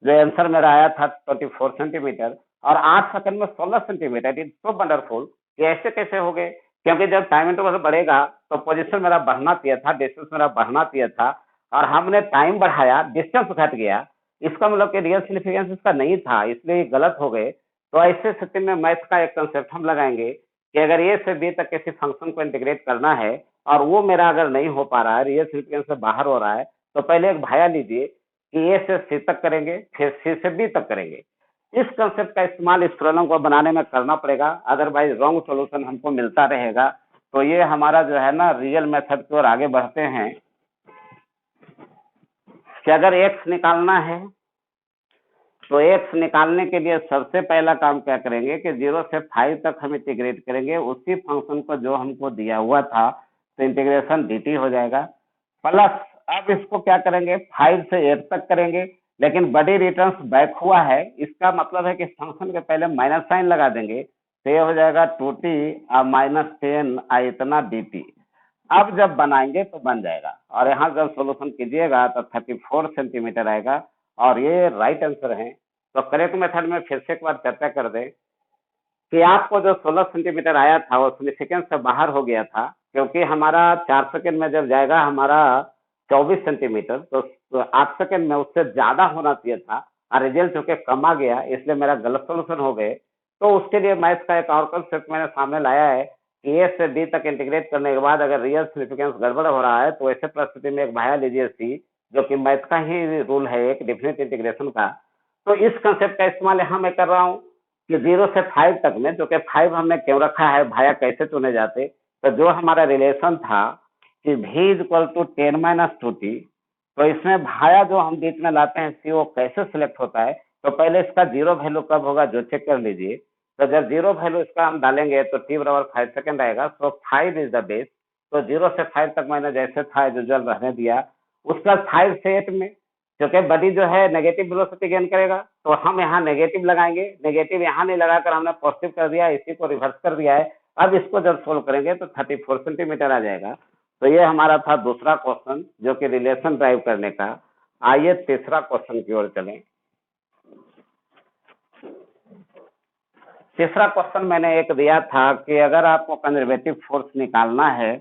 जो आंसर मेरा आया था 24 सेंटीमीटर, और 8 सेकंड में 16 सेंटीमीटर। इट्स सो वंडरफुल कि ऐसे कैसे हो गए? क्योंकि जब टाइम इंटरवल बढ़ेगा तो पोजीशन मेरा बढ़ना चाहिए था, डिस्टेंस मेरा बढ़ना चाहिए था, और हमने टाइम बढ़ाया, डिस्टेंस घट गया। इसका मतलब कि रियल सिग्निफिकेंस इसका नहीं था, इसलिए ये गलत हो गए। तो ऐसे स्थिति में मैथ का एक कंसेप्ट हम लगाएंगे कि अगर ए से बी तक किसी फंक्शन को इंटीग्रेट करना है और वो मेरा अगर नहीं हो पा रहा है, रियल सिग्निफिकेंस से बाहर हो रहा है, तो पहले एक भाया लीजिए कि ए से सी तक करेंगे फिर सी से बी तक करेंगे। इस कंसेप्ट का इस्तेमाल इस प्रॉब्लम को बनाने में करना पड़ेगा, अदरवाइज रॉन्ग सॉल्यूशन हमको मिलता रहेगा। तो ये हमारा जो है ना रियल मेथड की ओर आगे बढ़ते हैं कि अगर एक्स निकालना है तो एक्स निकालने के लिए सबसे पहला काम क्या करेंगे कि 0 से 5 तक हम इंटीग्रेट करेंगे उसी फंक्शन को जो हमको दिया हुआ था, तो इंटीग्रेशन dt हो जाएगा प्लस, अब इसको क्या करेंगे 5 से 8 तक करेंगे, लेकिन बड़ी रिटर्न्स बैक हुआ है, इसका मतलब है कि फंक्शन के पहले माइनस साइन लगा देंगे, तो ये हो जाएगा 2t -10 इतना dt। अब जब बनाएंगे तो बन जाएगा, और यहाँ जब सोल्यूशन कीजिएगा तो 34 सेंटीमीटर आएगा, और ये राइट आंसर है। तो करेक्ट मेथड में फिर से एक बार चर्चा कर दें कि आपको जो 16 सेंटीमीटर आया था वो सिग्निफिकेंस से बाहर हो गया था, क्योंकि हमारा 4 सेकंड में जब जाएगा हमारा 24 सेंटीमीटर, तो 8 सेकंड में उससे ज्यादा होना चाहिए था, और रिजल्ट चूंकि कम आ गया इसलिए मेरा गलत सोल्यूशन हो गए। तो उसके लिए मैथ्स का एक और कंसेप्ट मैंने सामने लाया है कि ए से डी तक इंटीग्रेट करने के बाद अगर रियल सिग्निफिकेंस गड़बड़ हो रहा है तो ऐसे परिस्थिति में एक भाया लीजिए सी, जो कि मैथ का ही रूल है एक डिफिनिट इंटीग्रेशन का। तो इस कंसेप्ट का इस्तेमाल यहाँ मैं कर रहा हूँ कि 0 से 5 तक में, जो कि 5 हमने क्यों रखा है, भाया कैसे चुने जाते, तो जो हमारा रिलेशन था कि v इक्वल टू 10-2t, तो इसमें भाया जो हम बीच में लाते हैं सी वो कैसे सिलेक्ट होता है, तो पहले इसका 0 वैल्यू कब होगा जो चेक कर लीजिए। तो जब 0 वैल्यू इसका हम डालेंगे तो t बराबर 5 सेकेंड आएगा, तो 5 इज द बेस। तो 0 से 5 तक मैंने जैसे था यूजुअल रहने दिया, उसका 5 से 8 में क्योंकि बडी जो है नेगेटिव वेलोसिटी गेन करेगा, तो हम यहाँ नेगेटिव लगाएंगे, नेगेटिव यहाँ नहीं लगाकर हमने पॉजिटिव कर दिया, इसी को रिवर्स कर दिया है। अब इसको जब सोल्व करेंगे तो 34 सेंटीमीटर आ जाएगा। तो ये हमारा था दूसरा क्वेश्चन जो कि रिलेशन ड्राइव करने का। आइए तीसरा क्वेश्चन की ओर चलें। तीसरा क्वेश्चन मैंने एक दिया था कि अगर आपको कंजर्वेटिव फोर्स निकालना है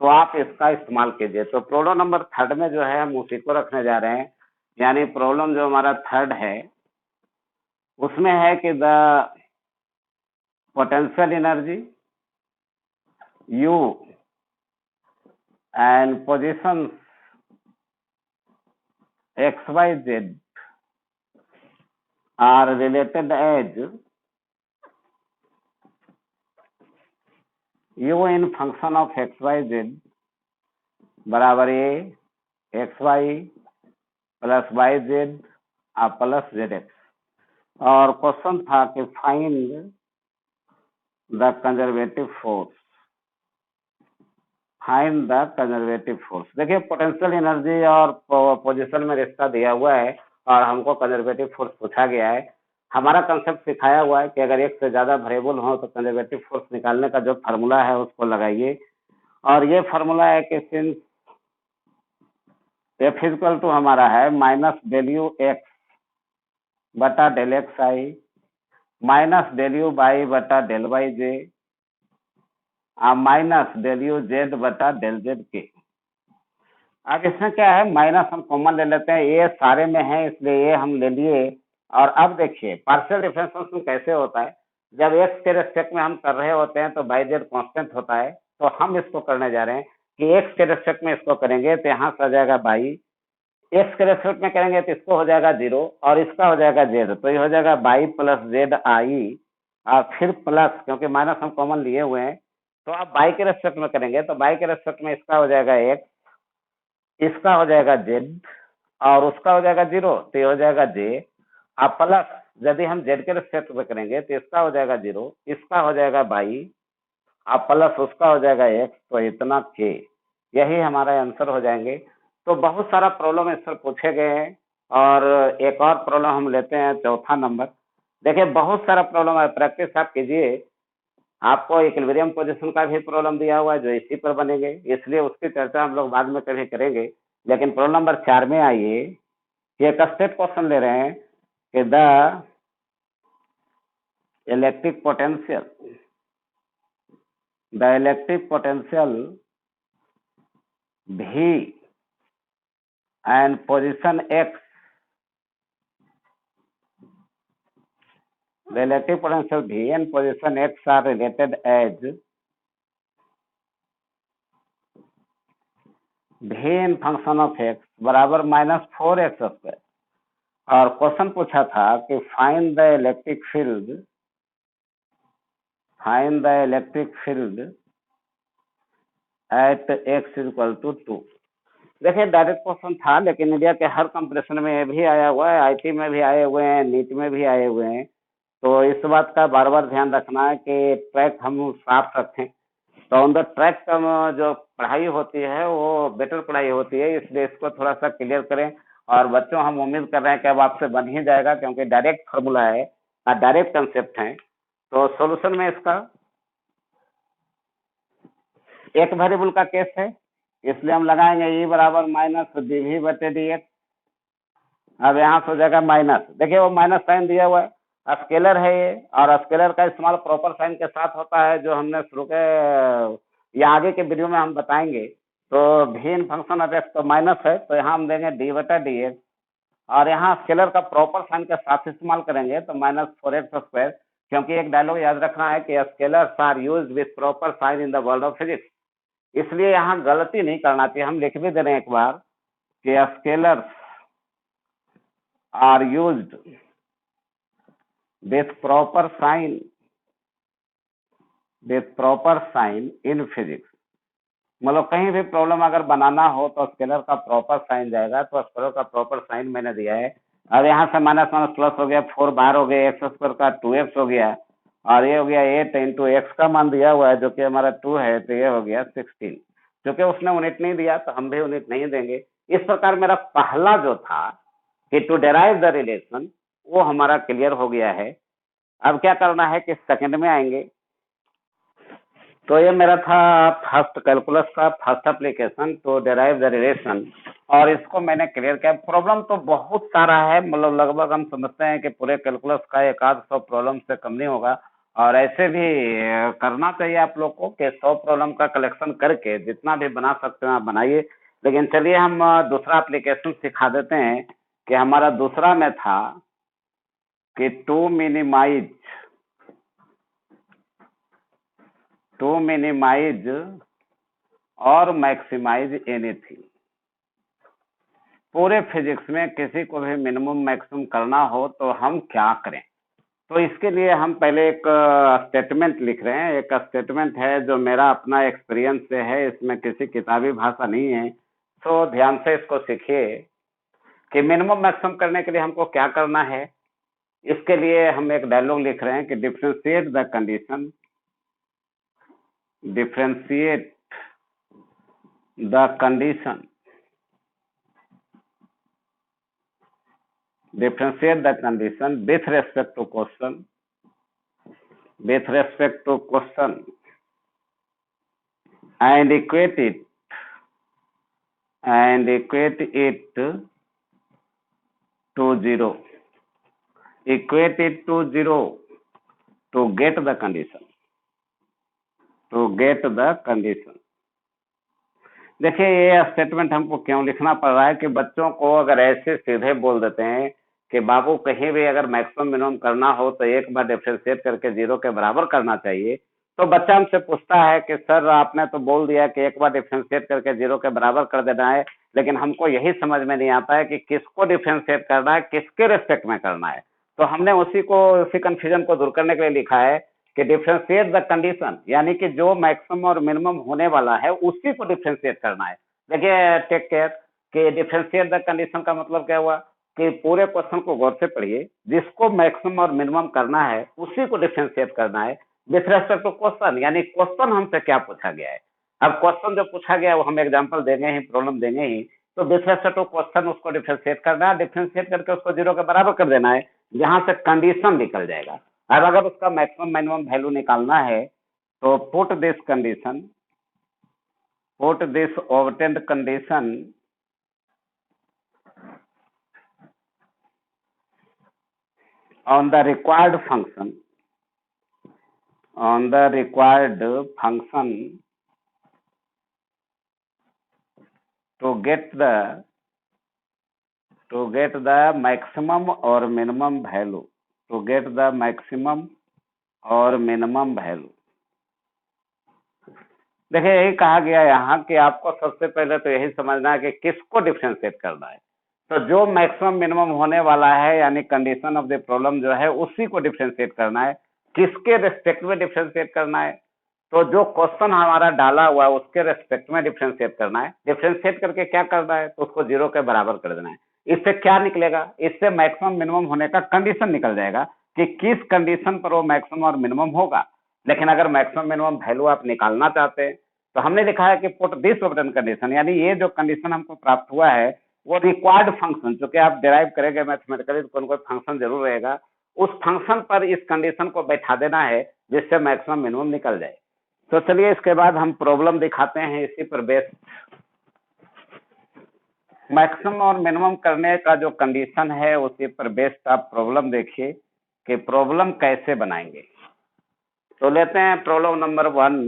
तो आप इसका इस्तेमाल कीजिए। तो प्रॉब्लम नंबर 3 में जो है हम उसी को रखने जा रहे हैं, यानी प्रॉब्लम जो हमारा 3 है उसमें है कि the potential energy U and position XYZ are related as U in function of XYZ बराबर A XY plus YZ plus ZX। और क्वेश्चन था कि find the conservative force, find the conservative force. देखिए पोटेंशियल एनर्जी और position में रिश्ता दिया हुआ है और हमको कंजर्वेटिव फोर्स पूछा गया है। हमारा कंसेप्ट सिखाया हुआ है कि अगर एक से ज्यादा वेरिएबल हो तो कंजर्वेटिव फोर्स निकालने का जो फार्मूला है उसको लगाइए, और ये फार्मूला है कि सिंस एफ इक्वल टू हमारा है माइनस डेल यू एक्स बटा del x i minus del u y बटा del y j minus del u z बटा डेल जेड के। अब इसमें क्या है, माइनस हम कॉमन ले लेते हैं, ये सारे में है इसलिए ये हम ले लिए। और अब देखिए पार्शियल डिफरेंशिएशन कैसे होता है, जब एक्स के रेस्पेक्ट में हम कर रहे होते हैं तो बाई जेड कॉन्स्टेंट होता है, तो हम इसको करने जा रहे हैं कि एक्स के रेस्पेक्ट में इसको करेंगे तो यहाँ से आ जाएगा बाई, एक्स के रेस्पेक्ट में करेंगे तो इसको हो जाएगा 0 और इसका हो जाएगा जेड, तो ये हो जाएगा बाई प्लस जेड आई और फिर प्लस, क्योंकि माइनस हम कॉमन लिए हुए हैं, तो आप बाई के रेस्पेक्ट में करेंगे तो बाई के रेस्पेक्ट में इसका हो जाएगा एक्स, इसका हो जाएगा जेड और उसका हो जाएगा 0, तो ये हो जाएगा जे। अब प्लस यदि हम जेड के रेस्पेक्ट में करेंगे तो इसका हो जाएगा 0, इसका हो जाएगा बाई अब प्लस उसका हो जाएगा एक्स, तो इतना के। यही हमारा आंसर हो जाएंगे। तो बहुत सारा प्रॉब्लम इस पर पूछे गए हैं, और एक और प्रॉब्लम हम लेते हैं चौथा नंबर। देखिए बहुत सारा प्रॉब्लम है, प्रैक्टिस आप कीजिए। आपको इक्विलिब्रियम पोजीशन का भी प्रॉब्लम दिया हुआ है जो इसी पर बनेंगे, इसलिए उसकी चर्चा हम लोग बाद में कभी करेंगे। लेकिन प्रॉब्लम नंबर 4 में आइए, ये एक स्टेट क्वेश्चन ले रहे हैं कि the electric potential V and position X, the electric potential V and position X are related as V in function of X बराबर -4x²। और क्वेश्चन पूछा था कि find the electric field at x equal to 2। देखिए direct question था, लेकिन India के हर competition में ये भी आया हुआ है, आईटी में भी आए हुए हैं, नीट में भी आए हुए हैं। तो इस बात का बार बार ध्यान रखना है कि ट्रैक हम साफ रखें। तो ऑन द ट्रैक का जो पढ़ाई होती है वो बेटर पढ़ाई होती है, इसलिए इसको थोड़ा सा क्लियर करें। और बच्चों, हम उम्मीद कर रहे हैं कि अब आपसे बन ही जाएगा, क्योंकि डायरेक्ट फार्मूला है, डायरेक्ट कंसेप्ट है। तो सॉल्यूशन में इसका एक वेरिएबल का केस है, इसलिए हम लगाएंगे ई बराबर माइनस dv बटे dx। अब यहाँ से हो जाएगा माइनस, देखिए वो माइनस साइन दिया हुआ है, स्केलर है ये, और स्केलर का इस्तेमाल प्रॉपर साइन के साथ होता है, जो हमने शुरू के या आगे के वीडियो में हम बताएंगे। तो भी इन फंक्शन ऑफ एक्स तो माइनस है, तो यहाँ हम देंगे डी बटा डी एक्स, और यहाँ स्केलर का प्रॉपर साइन के साथ इस्तेमाल करेंगे तो माइनस 4x²। क्योंकि एक डायलॉग याद रखना है कि scalars are used with proper sign in the world of physics, इसलिए यहाँ गलती नहीं करना चाहिए। हम लिख भी दे रहे हैं एक बार कि scalars are used with proper sign in physics। मतलब कहीं भी प्रॉब्लम अगर बनाना हो तो स्केलर का प्रॉपर साइन जाएगा, तो स्केलर का प्रॉपर साइन मैंने दिया है। अब यहाँ से माइनस माइनस प्लस हो गया, 4 बाहर हो गया, x² का 2x हो गया, और ये हो गया 8 इंटू एक्स का मान दिया हुआ है जो कि हमारा 2 है, तो ये हो गया 16। क्योंकि उसने यूनिट नहीं दिया तो हम भी यूनिट नहीं देंगे। इस प्रकार मेरा पहला जो था कि टू डेराइव द रिलेशन, वो हमारा क्लियर हो गया है। अब क्या करना है कि सेकंड में आएंगे। तो ये मेरा था फर्स्ट कैलकुलस का first application to derive the relation, और इसको मैंने क्लियर किया। प्रॉब्लम तो बहुत सारा है, मतलब लगभग हम समझते हैं कि पूरे कैलकुलस का 100 प्रॉब्लम से कम नहीं होगा। और ऐसे भी करना चाहिए आप लोग को कि 100 प्रॉब्लम का कलेक्शन करके जितना भी बना सकते हैं आप बनाइए। लेकिन चलिए हम दूसरा एप्लीकेशन सिखा देते हैं कि हमारा दूसरा में था कि टू मिनिमाइज और मैक्सिमाइज एनीथिंग। पूरे फिजिक्स में किसी को भी मिनिमम मैक्सिमम करना हो तो हम क्या करें। तो इसके लिए हम पहले एक स्टेटमेंट लिख रहे हैं। एक स्टेटमेंट है जो मेरा अपना एक्सपीरियंस से है, इसमें किसी किताबी भाषा नहीं है। तो ध्यान से इसको सीखिए कि मिनिमम मैक्सिमम करने के लिए हमको क्या करना है। इसके लिए हम एक डायलॉग लिख रहे हैं कि differentiate the condition with respect to question and equate it to 0 to get the condition। देखिए ये स्टेटमेंट हमको क्यों लिखना पड़ रहा है कि बच्चों को अगर ऐसे सीधे बोल देते हैं कि बाबू कहीं भी अगर मैक्सिमम मिनिमम करना हो तो एक बार डिफरेंशिएट करके 0 के बराबर करना चाहिए। तो बच्चा हमसे पूछता है कि सर आपने तो बोल दिया कि एक बार डिफरेंशिएट करके 0 के बराबर कर देना है, लेकिन हमको यही समझ में नहीं आता है कि किसको डिफरेंशिएट करना है, किसके रेस्पेक्ट में करना है। तो हमने उसी कंफ्यूजन को दूर करने के लिए लिखा है कि डिफरेंशिएट द कंडीशन, यानी कि जो मैक्सिमम और मिनिमम होने वाला है उसी को डिफरेंशिएट करना है। देखिए टेक केयर कि डिफरेंशिएट द कंडीशन का मतलब क्या हुआ कि पूरे क्वेश्चन को गौर से पढ़िए, जिसको मैक्सिमम और मिनिमम करना है उसी को डिफरेंशिएट करना है विथ रेस्पेक्ट टू क्वेश्चन, यानी क्वेश्चन हमसे क्या पूछा गया है। अब क्वेश्चन जो पूछा गया है वो हम एग्जाम्पल देंगे ही, प्रॉब्लम देंगे ही, तो विथ रेस्पेक्ट टू क्वेश्चन उसको डिफरेंशिएट करना है, डिफरेंशिएट करके उसको 0 के बराबर कर देना है, जहां से कंडीशन निकल जाएगा। अब अगर उसका मैक्सिमम मिनिमम वैल्यू निकालना है तो put this obtained condition on the required function to get the maximum or minimum value, देखिए यही कहा गया यहाँ कि आपको सबसे पहले तो यही समझना है कि किसको डिफरेंशिएट करना है। तो जो मैक्सिमम मिनिमम होने वाला है यानी कंडीशन ऑफ द प्रॉब्लम जो है उसी को डिफरेंशिएट करना है। किसके रेस्पेक्ट में डिफरेंशिएट करना है? तो जो क्वेश्चन हमारा डाला हुआ है उसके रेस्पेक्ट में डिफरेंशिएट करना है। डिफरेंशिएट करके क्या करना है? तो उसको जीरो के बराबर कर देना है। इससे क्या निकलेगा? इससे मैक्सिमम मिनिमम होने का कंडीशन निकल जाएगा कि किस कंडीशन पर वो मैक्सिमम और मिनिमम होगा। लेकिन अगर मैक्सिमम मिनिमम वैल्यू आप निकालना चाहते हैं तो हमने लिखा है कि पुट दिस ओपन कंडीशन, यानी ये जो कंडीशन हमको प्राप्त हुआ है वो रिक्वायर्ड फंक्शन, जो कि आप डिराइव करेंगे मैथमेटिकली तो कोई फंक्शन जरूर रहेगा, उस फंक्शन पर इस कंडीशन को बैठा देना है जिससे मैक्सिमम मिनिमम निकल जाए। तो चलिए इसके बाद हम प्रॉब्लम दिखाते हैं इसी पर बेस। मैक्सिमम और मिनिमम करने का जो कंडीशन है उसी पर बेस्ड आप प्रॉब्लम देखिए कि प्रॉब्लम कैसे बनाएंगे। तो लेते हैं प्रॉब्लम नंबर 1।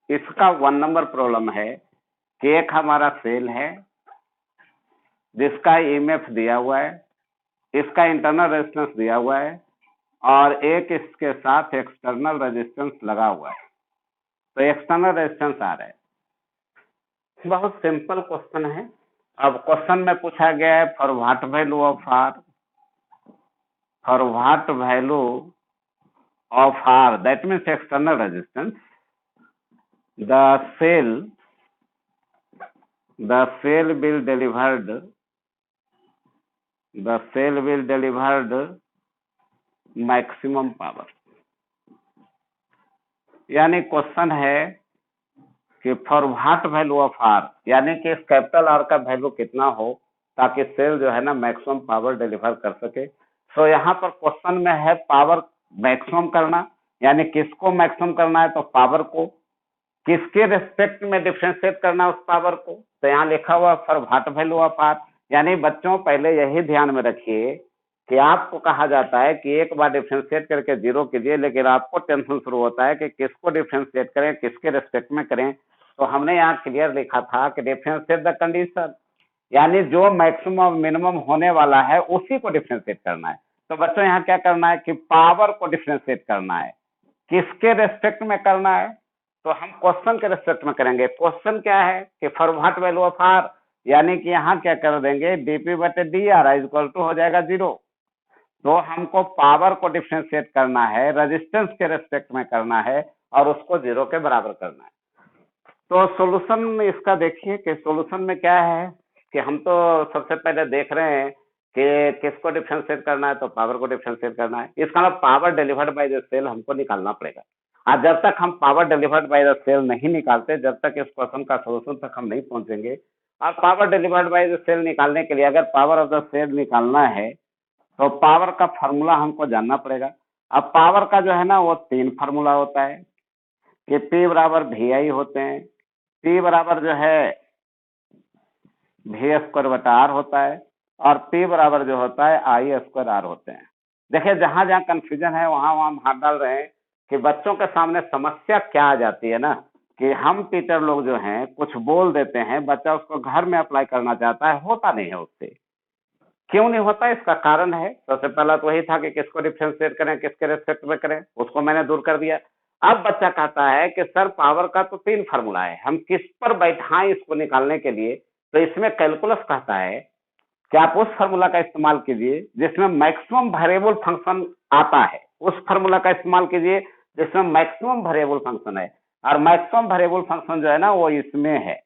इसका 1 नंबर प्रॉब्लम है कि एक हमारा सेल है जिसका ईएमएफ दिया हुआ है, इसका इंटरनल रेजिस्टेंस दिया हुआ है और एक इसके साथ एक्सटर्नल रेजिस्टेंस लगा हुआ है। तो एक्सटर्नल रेजिस्टेंस आ रहा है। बहुत सिंपल क्वेश्चन है। अब क्वेश्चन में पूछा गया है for what value of R, for what value of R, that means external resistance, the cell will delivered maximum power. यानी क्वेश्चन है कि for what value of R, यानी कि इस कैपिटल आर का वैल्यू कितना हो ताकि सेल जो है ना मैक्सिमम पावर डिलीवर कर सके। तो यहाँ पर क्वेश्चन में है पावर मैक्सिमम करना, यानी किसको मैक्सिमम करना है? तो पावर को। किसके रेस्पेक्ट में डिफरेंशिएट करना उस पावर को? तो यहाँ लिखा हुआ for what value of R. यानी बच्चों पहले यही ध्यान में रखिए कि आपको कहा जाता है कि एक बार डिफरेंशिएट करके जीरो कीजिए, लेकिन आपको टेंशन शुरू होता है कि किसको डिफरेंशिएट करें, किसके रेस्पेक्ट में करें। तो हमने यहाँ क्लियर लिखा था कि डिफरेंशिएट द कंडीशन, यानी जो मैक्सिमम और मिनिमम होने वाला है उसी को डिफरेंशिएट करना है। तो बच्चों यहाँ क्या करना है कि पावर को डिफरेंशिएट करना है। किसके रेस्पेक्ट में करना है? तो हम क्वेश्चन के रेस्पेक्ट में करेंगे। क्वेश्चन क्या है कि for what value of R, यानी कि यहाँ क्या कर देंगे डीपी बटे डी आर इक्वल टू हो जाएगा 0। तो हमको पावर को डिफरेंशिएट करना है, रेजिस्टेंस के रेस्पेक्ट में करना है और उसको 0 के बराबर करना है। तो सॉल्यूशन इसका देखिए कि सॉल्यूशन में क्या है कि हम तो सबसे पहले देख रहे हैं कि किसको डिफरेंशिएट करना है, तो पावर को डिफरेंशिएट करना है। इसका मतलब power delivered by the cell हमको निकालना पड़ेगा। और जब तक हम power delivered by the cell नहीं निकालते, जब तक इस क्वेश्चन का सॉल्यूशन तक हम नहीं पहुंचेंगे। और power delivered by the cell निकालने के लिए अगर पावर ऑफ द सेल निकालना है तो पावर का फार्मूला हमको जानना पड़ेगा। अब पावर का जो है ना वो 3 फार्मूला होता है कि P बराबर VI होते हैं, P बराबर जो है V स्क्वायर बटा आर होता है और P बराबर जो होता है I स्क्वायर आर होते हैं। देखिए जहां जहां कंफ्यूजन है वहां वहां हम हाथ डाल रहे हैं कि बच्चों के सामने समस्या क्या आ जाती है ना कि हम टीचर लोग जो हैं कुछ बोल देते हैं, बच्चा उसको घर में अप्लाई करना चाहता है, होता नहीं है उससे। क्यों नहीं होता? इसका कारण है, सबसे पहला तो वही था कि किसको डिफरेंशिएट करें, किसके रेस्पेक्ट में करें, उसको मैंने दूर कर दिया। अब बच्चा कहता है कि सर पावर का तो 3 फार्मूला है, हम किस पर बैठाएं इसको निकालने के लिए? तो इसमें कैलकुलस कहता है कि आप उस फार्मूला का इस्तेमाल कीजिए जिसमें मैक्सिमम वेरिएबल फंक्शन आता है, उस फार्मूला का इस्तेमाल कीजिए जिसमें मैक्सिमम वेरिएबल फंक्शन है। और मैक्सिमम वेरिएबल फंक्शन जो है ना वो इसमें है।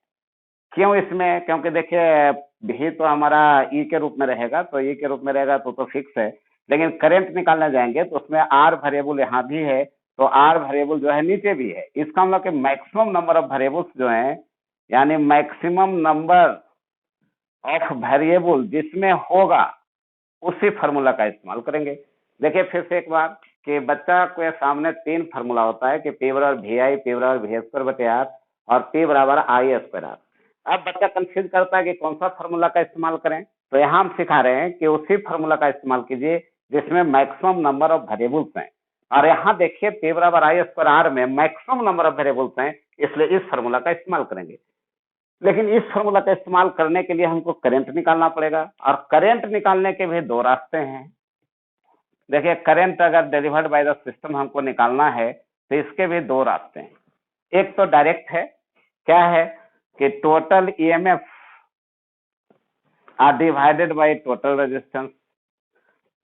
क्यों इसमें? क्योंकि देखिए भी तो हमारा ई के रूप में रहेगा, तो ई के रूप में रहेगा तो फिक्स है, लेकिन करंट निकालने जाएंगे तो उसमें आर वेरिएबल यहाँ भी है, तो आर वेरिएबल जो है नीचे भी है। इसका मतलब कि मैक्सिमम नंबर ऑफ वेरिएबल्स जो हैं, यानी मैक्सिमम नंबर ऑफ वेरिएबल जिसमें होगा उसी फार्मूला का इस्तेमाल करेंगे। देखिए फिर से एक बार कि बच्चा के सामने 3 फार्मूला होता है कि P बराबर VI, P बराबर V स्क्वायर बटे आर और P बराबर I स्क्वायर आर। अब बच्चा कंफ्यूज करता है कि कौन सा फार्मूला का इस्तेमाल करें, तो यहाँ हम सिखा रहे हैं कि उसी फार्मूला का इस्तेमाल कीजिए जिसमें मैक्सिमम नंबर ऑफ वेरिएबल्स हैं। और यहाँ देखिए P बराबर I स्क्वायर आर में मैक्सिमम नंबर ऑफ वेरिएबल्स हैं, इसलिए इस फार्मूला का इस्तेमाल करेंगे। लेकिन इस फार्मूला का इस्तेमाल करने के लिए हमको करंट निकालना पड़ेगा और करंट निकालने के भी 2 रास्ते हैं। देखिए करंट अगर डिलीवर्ड बाय द सिस्टम हमको निकालना है तो इसके भी 2 रास्ते हैं। एक तो डायरेक्ट है, क्या है कि total EMF R divided by total resistance,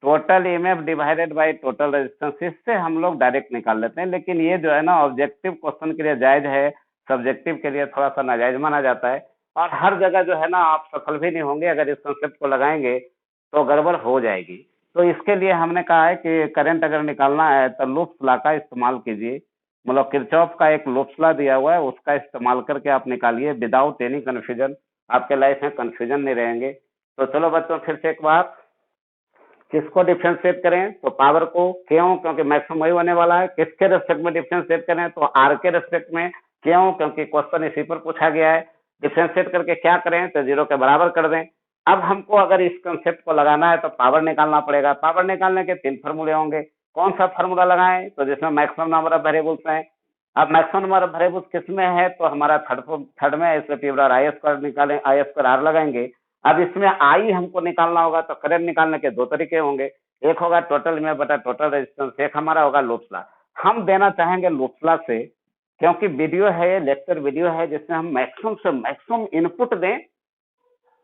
total EMF divided by total resistance, इससे हम लोग डायरेक्ट निकाल लेते हैं। लेकिन ये जो है ना ऑब्जेक्टिव क्वेश्चन के लिए जायज है, सब्जेक्टिव के लिए थोड़ा सा नाजायज माना जाता है, और हर जगह जो है ना आप सफल भी नहीं होंगे। अगर इस कंसेप्ट को लगाएंगे तो गड़बड़ हो जाएगी। तो इसके लिए हमने कहा है कि करंट अगर निकालना है तो लूप्स लॉ का इस्तेमाल कीजिए, मतलब किरचॉफ का एक लूप्स लॉ दिया हुआ है, उसका इस्तेमाल करके आप निकालिए विदाउट एनी कन्फ्यूजन। आपके लाइफ में कन्फ्यूजन नहीं रहेंगे। तो चलो बच्चों, फिर से एक बार, किसको डिफ्रेंशिएट करें तो पावर को, क्यों? क्योंकि मैक्सिमम वही होने वाला है। किसके रेस्पेक्ट में डिफ्रेंशिएट करें तो आर के रेस्पेक्ट में, क्यों? क्योंकि क्वेश्चन इसी पर पूछा गया है। डिफ्रेंशिएट करके क्या करें तो 0 के बराबर कर दें। अब हमको अगर इस कंसेप्ट को लगाना है तो पावर निकालना पड़ेगा। पावर निकालने के 3 फार्मूले होंगे। कौन सा फार्मूला लगाएं तो जिसमें मैक्सिमम नंबर ऑफ वेरिएबल्स हैं। अब मैक्सिमम नंबर ऑफ वेरिएबल्स किसमें है तो हमारा थर्ड में, इसलिए पी बराबर आई स्क्वायर निकालें, आई स्क्वायर आर लगाएंगे। अब इसमें आई हमको निकालना होगा तो करंट निकालने के 2 तरीके होंगे। एक होगा टोटल में बटा टोटल रेजिस्टेंस, एक हमारा होगा लूप्स लॉ। हम देना चाहेंगे लूप्स लॉ से, क्योंकि वीडियो है, लेक्चर वीडियो है, जिसमें हम मैक्सिमम से मैक्सिमम इनपुट दें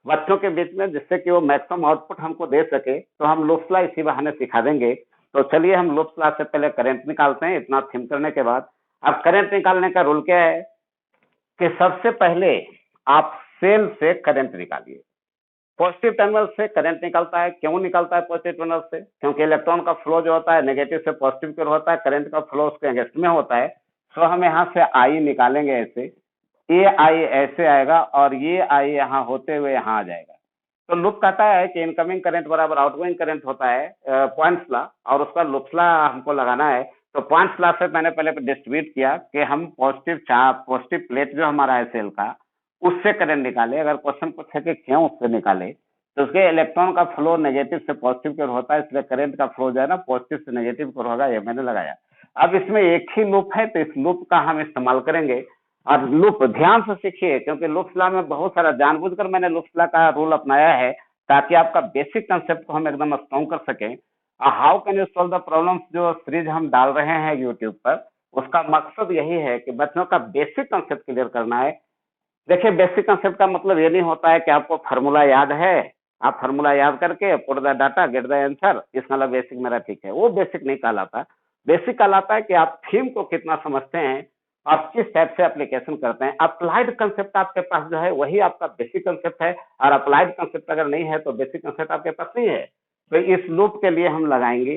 बच्चों के बीच में, जिससे कि वो मैक्सिमम आउटपुट हमको दे सके। तो हम लूप्स लॉ इसी बहाने सिखा देंगे। तो चलिए हम लूप्स लॉ से पहले करंट निकालते हैं। इतना थीम करने के बाद अब करंट निकालने का रूल क्या है कि सबसे पहले आप सेल से करंट निकालिए। पॉजिटिव टर्मिनल से करंट निकलता है। क्यों निकलता है पॉजिटिव टर्मिनल से? क्योंकि इलेक्ट्रॉन का फ्लो जो होता है नेगेटिव से पॉजिटिव की ओर होता है, करंट का फ्लो उसके अगेंस्ट में होता है। सो हम यहाँ से आई निकालेंगे ऐसे, ये आई ऐसे आएगा और ये आई यहाँ होते हुए यहाँ आ जाएगा। तो लूप कहता है कि इनकमिंग करंट बराबर आउटगोइंग करंट होता है, पॉइंट्स लॉ, और उसका लूप्स लॉ हमको लगाना है। तो पॉइंट्स लॉ से मैंने पहले डिस्ट्रीब्यूट किया कि हम पॉजिटिव प्लेट जो हमारा है सेल का, उससे करंट निकाले। अगर क्वेश्चन पूछे कि क्यों उससे निकाले तो उसके इलेक्ट्रॉन का फ्लो नेगेटिव से पॉजिटिव की ओर होता है, इसलिए करंट का फ्लो जो है ना पॉजिटिव से नेगेटिव की ओर होगा, ये मैंने लगाया। अब इसमें एक ही लूप है तो इस लूप का हम इस्तेमाल करेंगे। और लूप ध्यान से सीखिए, क्योंकि लूप्स लॉ में बहुत सारा जानबूझकर मैंने लूप्स लॉ का रूल अपनाया है ताकि आपका बेसिक कंसेप्ट को हम एकदम स्ट्रॉन्ग कर सकें। How can you solve the problems जो सीरीज हम डाल रहे हैं यूट्यूब पर, उसका मकसद यही है कि बच्चों का बेसिक कंसेप्ट क्लियर करना है। देखिए, बेसिक कंसेप्ट का मतलब ये नहीं होता है कि आपको फार्मूला याद है, आप फार्मूला याद करके put the data get the answer, इसका मतलब बेसिक मेरा ठीक है। वो बेसिक नहीं कहलाता। बेसिक कहलाता है कि आप थीम को कितना समझते हैं और किस टाइप से एप्लीकेशन करते हैं। अप्लाइड कंसेप्ट आपके पास जो है वही आपका बेसिक कंसेप्ट है, और अप्लाइड कंसेप्ट अगर नहीं है तो बेसिक कंसेप्ट आपके पास नहीं है। तो इस लूप के लिए हम लगाएंगे,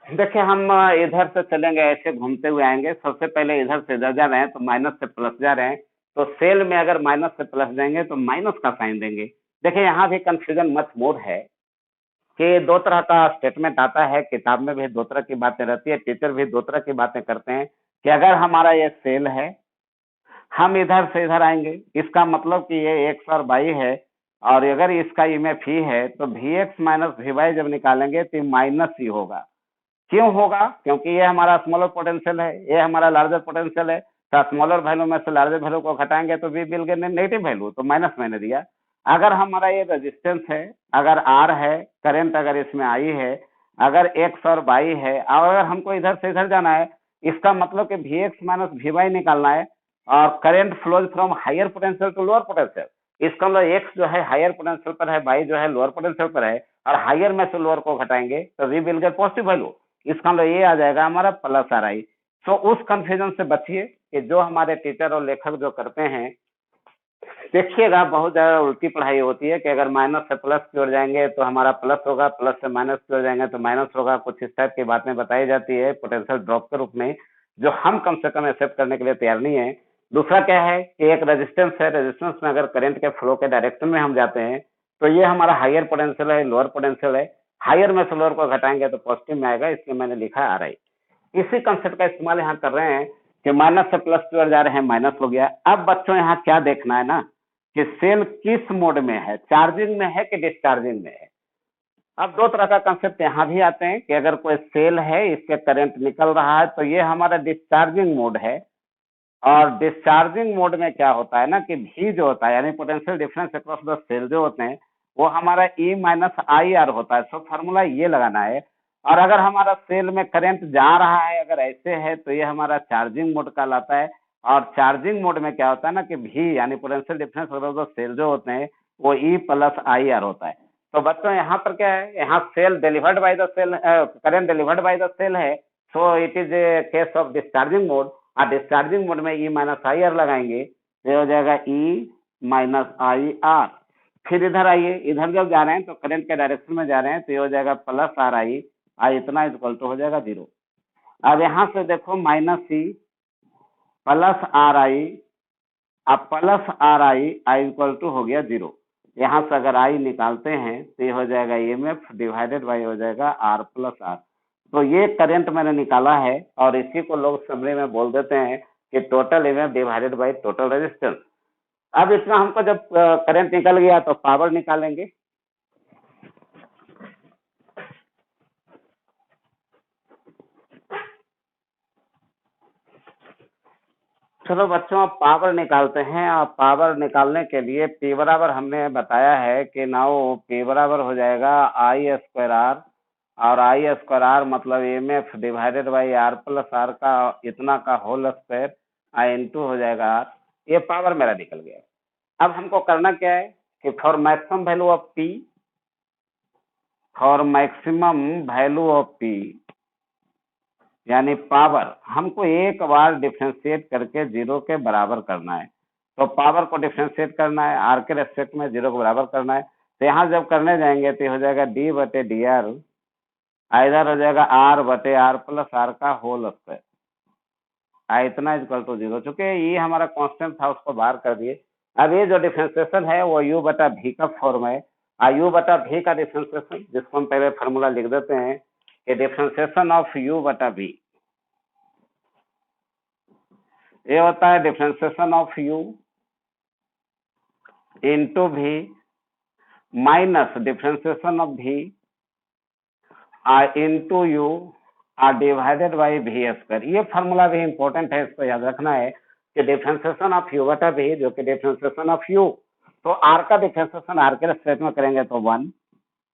देखिए हम इधर से चलेंगे, ऐसे घूमते हुए आएंगे। सबसे पहले इधर से इधर जा रहे हैं तो माइनस से प्लस जा रहे हैं, तो सेल में अगर माइनस से प्लस जाएंगे तो माइनस का साइन देंगे। देखिए यहाँ भी कंफ्यूजन मत मोड है कि 2 तरह का स्टेटमेंट आता है, किताब में भी 2 तरह की बातें रहती है, टीचर भी 2 तरह की बातें करते हैं कि अगर हमारा ये सेल है, हम इधर से इधर आएंगे, इसका मतलब कि ये एक्स और वाई है, और अगर इसका ईएमएफ ही है तो V X minus V Y जब निकालेंगे तो माइनस ही होगा। क्यों होगा? क्योंकि ये हमारा स्मॉलर पोटेंशियल है, ये हमारा लार्जर पोटेंशियल है। तो स्मॉलर वैल्यू में से लार्जर वैल्यू को घटाएंगे तो we will get negative value, तो माइनस मैंने दिया। अगर हमारा ये रेजिस्टेंस है, अगर आर है, करंट अगर इसमें आई है, अगर एक्स और वाई है, और अगर हमको इधर से इधर जाना है, इसका मतलब कि V X minus V Y निकालना है। और current flows from higher potential to lower potential, इसका मतलब एक्स जो है हायर पोटेंशियल पर है, वाई जो है लोअर पोटेंशियल पर है, और हायर में से लोअर को घटाएंगे तो we will get positive value. इसका मतलब ये आ जाएगा हमारा प्लस आर आई। तो उस कंफ्यूजन से बचिए कि जो हमारे टीचर और लेखक जो करते हैं। देखिएगा बहुत ज्यादा उल्टी पढ़ाई होती है कि अगर माइनस से प्लस की ओर जाएंगे तो हमारा प्लस होगा, प्लस से माइनस की ओर जाएंगे तो माइनस होगा। कुछ इस टाइप की बातें बताई जाती है पोटेंशियल ड्रॉप के रूप में, जो हम कम से कम एक्सेप्ट करने के लिए तैयार नहीं है। दूसरा क्या है कि एक रेजिस्टेंस है, रेजिस्टेंस में अगर करंट के फ्लो के डायरेक्शन में हम जाते हैं तो ये हमारा हायर पोटेंशियल है, लोअर पोटेंशियल है। हायर में से लोअर को घटाएंगे तो पॉजिटिव में आएगा, इसलिए मैंने लिखा आर आई। इसी कंसेप्ट का इस्तेमाल यहाँ कर रहे हैं कि माइनस से प्लस की ओर जा रहे हैं, माइनस हो गया। अब बच्चों यहाँ क्या देखना है ना कि सेल किस मोड में है, चार्जिंग में है कि डिस्चार्जिंग में है। अब 2 तरह का कंसेप्ट यहाँ भी आते हैं कि अगर कोई सेल है, इसके करंट निकल रहा है तो ये हमारा डिस्चार्जिंग मोड है। और डिस्चार्जिंग मोड में क्या होता है ना कि भी जो होता है यानी potential difference across the cell जो होते हैं वो हमारा ई माइनस आई आर होता है। सो फार्मूला ये लगाना है। और अगर हमारा सेल में करंट जा रहा है, अगर ऐसे है तो ये हमारा चार्जिंग मोड कहलाता है। और चार्जिंग मोड में क्या होता है ना कि भी यानी potential difference across the cell जो होते हैं वो ई प्लस आई आर होता है। तो बच्चों यहाँ पर क्या है, यहाँ cell delivered by the cell, current delivered by the cell है, so it is a case of discharging mode. और डिस्चार्जिंग मोड में ई माइनस आई आर लगाएंगे तो हो जाएगा ई माइनस आई आर। फिर इधर आइए, इधर जब जा रहे हैं तो करंट के डायरेक्शन में जा रहे हैं तो ये हो जाएगा प्लस आर आई, आई इतना इक्वल टू हो जाएगा 0। अब यहाँ से देखो minus c plus r i, अब plus r i, i equal to हो गया 0। यहाँ से अगर आई निकालते हैं तो ये हो जाएगा ईएमएफ डिवाइडेड बाई हो जाएगा आर प्लस आर। तो ये करंट मैंने निकाला है और इसी को लोग समरी में बोल देते हैं कि total EMF divided by total resistance. अब इसमें हमको जब करंट निकल गया तो पावर निकालेंगे। चलो बच्चों, अब पावर निकालते हैं। और पावर निकालने के लिए P बराबर हमने बताया है कि नाउ P बराबर हो जाएगा आई स्क्वायर आर, और आई स्क्वायर आर मतलब EMF divided by R plus R का इतना का होल स्क्वायर, आई इंटू हो जाएगा आर। ये पावर मेरा निकल गया। अब हमको करना क्या है कि for maximum value of P, for maximum value of P यानी पावर, हमको एक बार डिफ्रेंशिएट करके 0 के बराबर करना है। तो पावर को डिफ्रेंशिएट करना है, आर के रेस्पेक्ट में 0 के बराबर करना है। तो यहाँ जब करने जाएंगे तो हो जाएगा डी बटे डी आर, इधर हो जाएगा आर बटे आर प्लस आर का होल स्क्वायर, इतना इक्वल टू 0। चूंकि ये हमारा कांस्टेंट था उसको बाहर कर दिए। अब ये जो डिफ्रेंशिएशन है वो यू बटा भी का फॉर्म है। यू बटा भी का डिफ्रेंशिएशन, जिसको हम पहले फार्मूला लिख देते हैं कि डिफ्रेंशिएशन ऑफ यू बटा भी, ये होता है डिफ्रेंशिएशन ऑफ यू इंटू भी माइनस डिफ्रेंशिएशन ऑफ भी इंटू यू डिवाइडेड बाई भी स्क्वायर। ये फार्मूला भी इंपॉर्टेंट है, इसको याद रखना है कि डिफ्रेंशिएशन ऑफ यू बटा भी जो कि डिफ्रेंशिएशन ऑफ यू, तो आर का डिफ्रेंशिएशन आर के रेस्पेक्ट में करेंगे तो 1,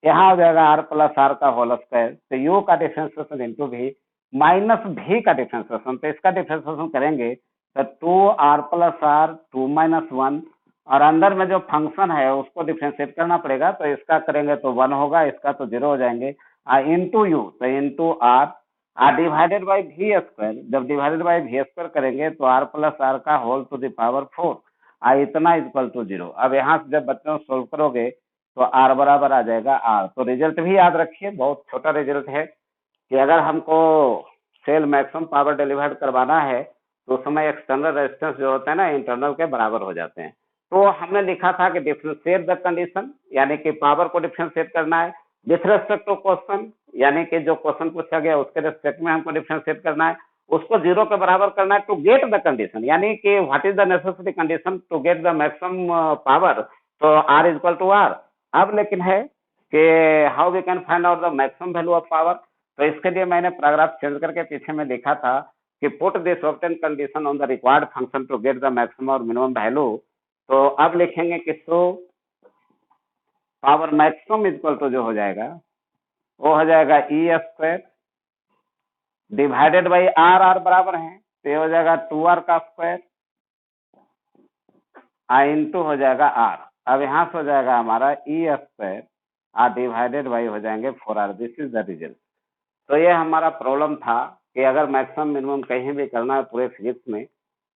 यहाँ हो जाएगा आर प्लस आर का होल स्क्वायर। तो यू का डिफ्रेंशिएशन इंटू भी माइनस भी का डिफ्रेंशिएशन, तो इसका डिफ्रेंशिएशन करेंगे तो 2r प्लस आर 2 माइनस 1, और अंदर में जो फंक्शन है उसको डिफ्रेंशिएट करना पड़ेगा। तो इसका करेंगे तो 1 होगा, इसका तो 0 हो जाएंगे। इंटू यू तो इंटू आर डिवाइडेड बाई भी स्क्वायर, जब डिवाइडेड बाई भी स्क्वायर करेंगे तो आर प्लस आर का होल टू द पावर 4, इतना इक्वल टू 0। अब यहाँ से जब बच्चों सोल्व करोगे तो आर बराबर आ जाएगा आर। तो रिजल्ट भी याद रखिए, बहुत छोटा रिजल्ट है कि अगर हमको सेल मैक्सिमम पावर डिलीवर करवाना है तो उस समय एक्सटर्नल रेजिस्टेंस जो होता है ना इंटरनल के बराबर हो जाते हैं। तो हमने लिखा था कि डिफरेंशिएट द कंडीशन, यानी कि पावर को डिफरेंशिएट करना है विथ रेस्पेक्ट टू क्वेश्चन, यानी कि जो क्वेश्चन पूछा गया उसके रेस्पेक्ट में हमको डिफरेंशिएट करना है, उसको 0 के बराबर करना है टू गेट द कंडीशन, यानी कि what is the necessary condition to get the maximum power. तो आर इक्वल टू आर। अब लेकिन है कि how we can find out the maximum value of power. तो इसके लिए मैंने पैराग्राफ चेंज करके पीछे में लिखा था कि put this obtain condition on the required function to get the maximum और मिनिमम वैल्यू। तो अब लिखेंगे कि so power maximum equal to जो हो जाएगा वो हो जाएगा e square divided by r, r बराबर है तो ये हो जाएगा 2r का स्क्वायर इंटू हो जाएगा आर। अब यहाँ से हो जाएगा हमारा ई स्क्वायर डिवाइडेड बाई हो जाएंगे 4r। This is the result. तो ये हमारा प्रॉब्लम था कि अगर मैक्सिमम मिनिमम कहीं भी करना है पूरे फिजिक्स में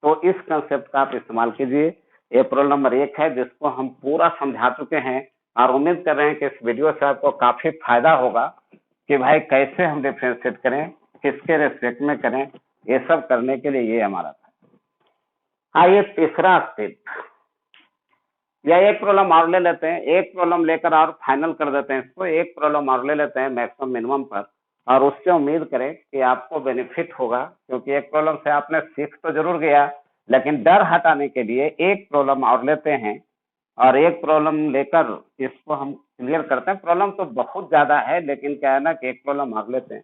तो इस कंसेप्ट का आप इस्तेमाल कीजिए। ये प्रॉब्लम नंबर 1 है जिसको हम पूरा समझा चुके हैं और उम्मीद कर रहे हैं कि इस वीडियो से आपको काफी फायदा होगा कि भाई कैसे हम डिफरेंशिएट करें, किसके रेस्पेक्ट में करें, ये सब करने के लिए ये हमारा था। आइए तीसरा स्टेप, या एक प्रॉब्लम और ले लेते हैं, एक प्रॉब्लम लेकर और फाइनल कर देते हैं इसको। एक प्रॉब्लम और ले लेते हैं मैक्सिमम मिनिमम पर, और उससे उम्मीद करें कि आपको बेनिफिट होगा, क्योंकि एक प्रॉब्लम से आपने सीख तो जरूर गया, लेकिन डर हटाने के लिए एक प्रॉब्लम और लेते हैं और एक प्रॉब्लम लेकर इसको हम क्लियर करते हैं। प्रॉब्लम तो बहुत ज्यादा है, लेकिन क्या है ना कि एक प्रॉब्लम और लेते हैं।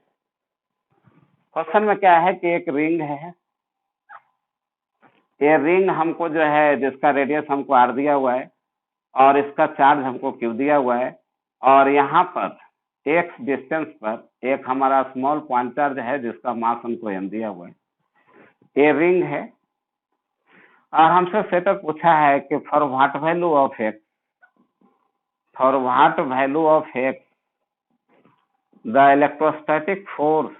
क्वेश्चन में क्या है कि एक रिंग है, ये रिंग हमको जो है जिसका रेडियस हमको आर दिया हुआ है और इसका चार्ज हमको क्यू दिया हुआ है, और यहाँ पर एक्स डिस्टेंस पर एक हमारा स्मॉल पॉइंट चार्ज है जिसका मास हमको एम दिया हुआ है। ये रिंग है और हमसे सेटअप पूछा है कि for what value of x for what value of x the electrostatic force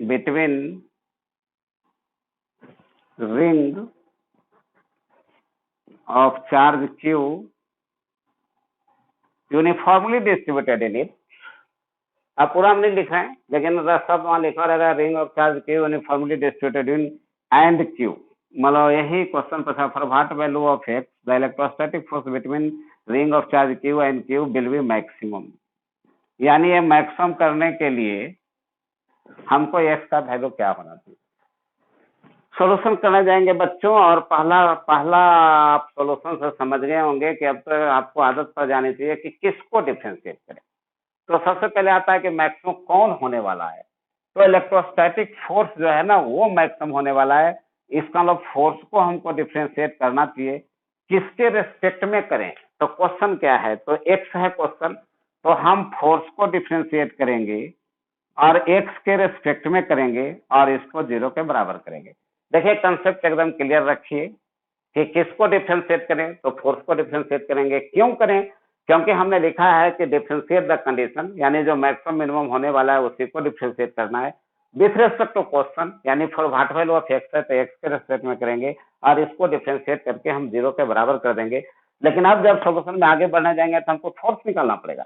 between ring of charge q uniformly distributed in it. अब पूरा हम नहीं लिख रहे हैं, लेकिन सब वहां लिखा रहेगा ring of charge Q uniformly distributed in and Q. मतलब यही क्वेश्चन पूछा, for what value of x the electrostatic force between ring of charge Q and Q will be maximum. यानी ये मैक्सिमम करने के लिए हमको एक्स का वैल्यू क्या होना चाहिए। सॉल्यूशन करने जाएंगे बच्चों, और पहला आप सॉल्यूशन से समझ गए होंगे कि अब तो आपको आदत पड़ जानी चाहिए कि किसको डिफरेंशिएट करें। तो सबसे पहले आता है कि मैक्सिमम कौन होने वाला है। तो इलेक्ट्रोस्टैटिक फोर्स जो है ना वो मैक्सिमम होने वाला है। इसका मतलब फोर्स को हमको डिफरेंशिएट करना चाहिए, किसके रेस्पेक्ट में करें। तो क्वेश्चन क्या है, तो एक्स है क्वेश्चन, तो हम फोर्स को डिफरेंशिएट करेंगे और एक्स के रेस्पेक्ट में करेंगे और इसको 0 के बराबर करेंगे। देखिए कंसेप्ट एकदम क्लियर रखिए कि किसको डिफरेंशिएट करें, तो फोर्स को डिफरेंशिएट करेंगे। क्यों करें, क्योंकि हमने लिखा है कि डिफरेंशिएट द कंडीशन, यानी जो मैक्सिमम मिनिमम होने वाला है उसी को डिफरेंशिएट करना है विथ रेस्पेक्ट टू क्वेश्चन, यानी for what value of x है तो एक्स के रेस्पेक्ट में करेंगे और इसको डिफरेंशिएट करके हम 0 के बराबर कर देंगे। लेकिन अब जब सॉल्यूशन में आगे बढ़ने जाएंगे तो हमको फोर्स निकालना पड़ेगा।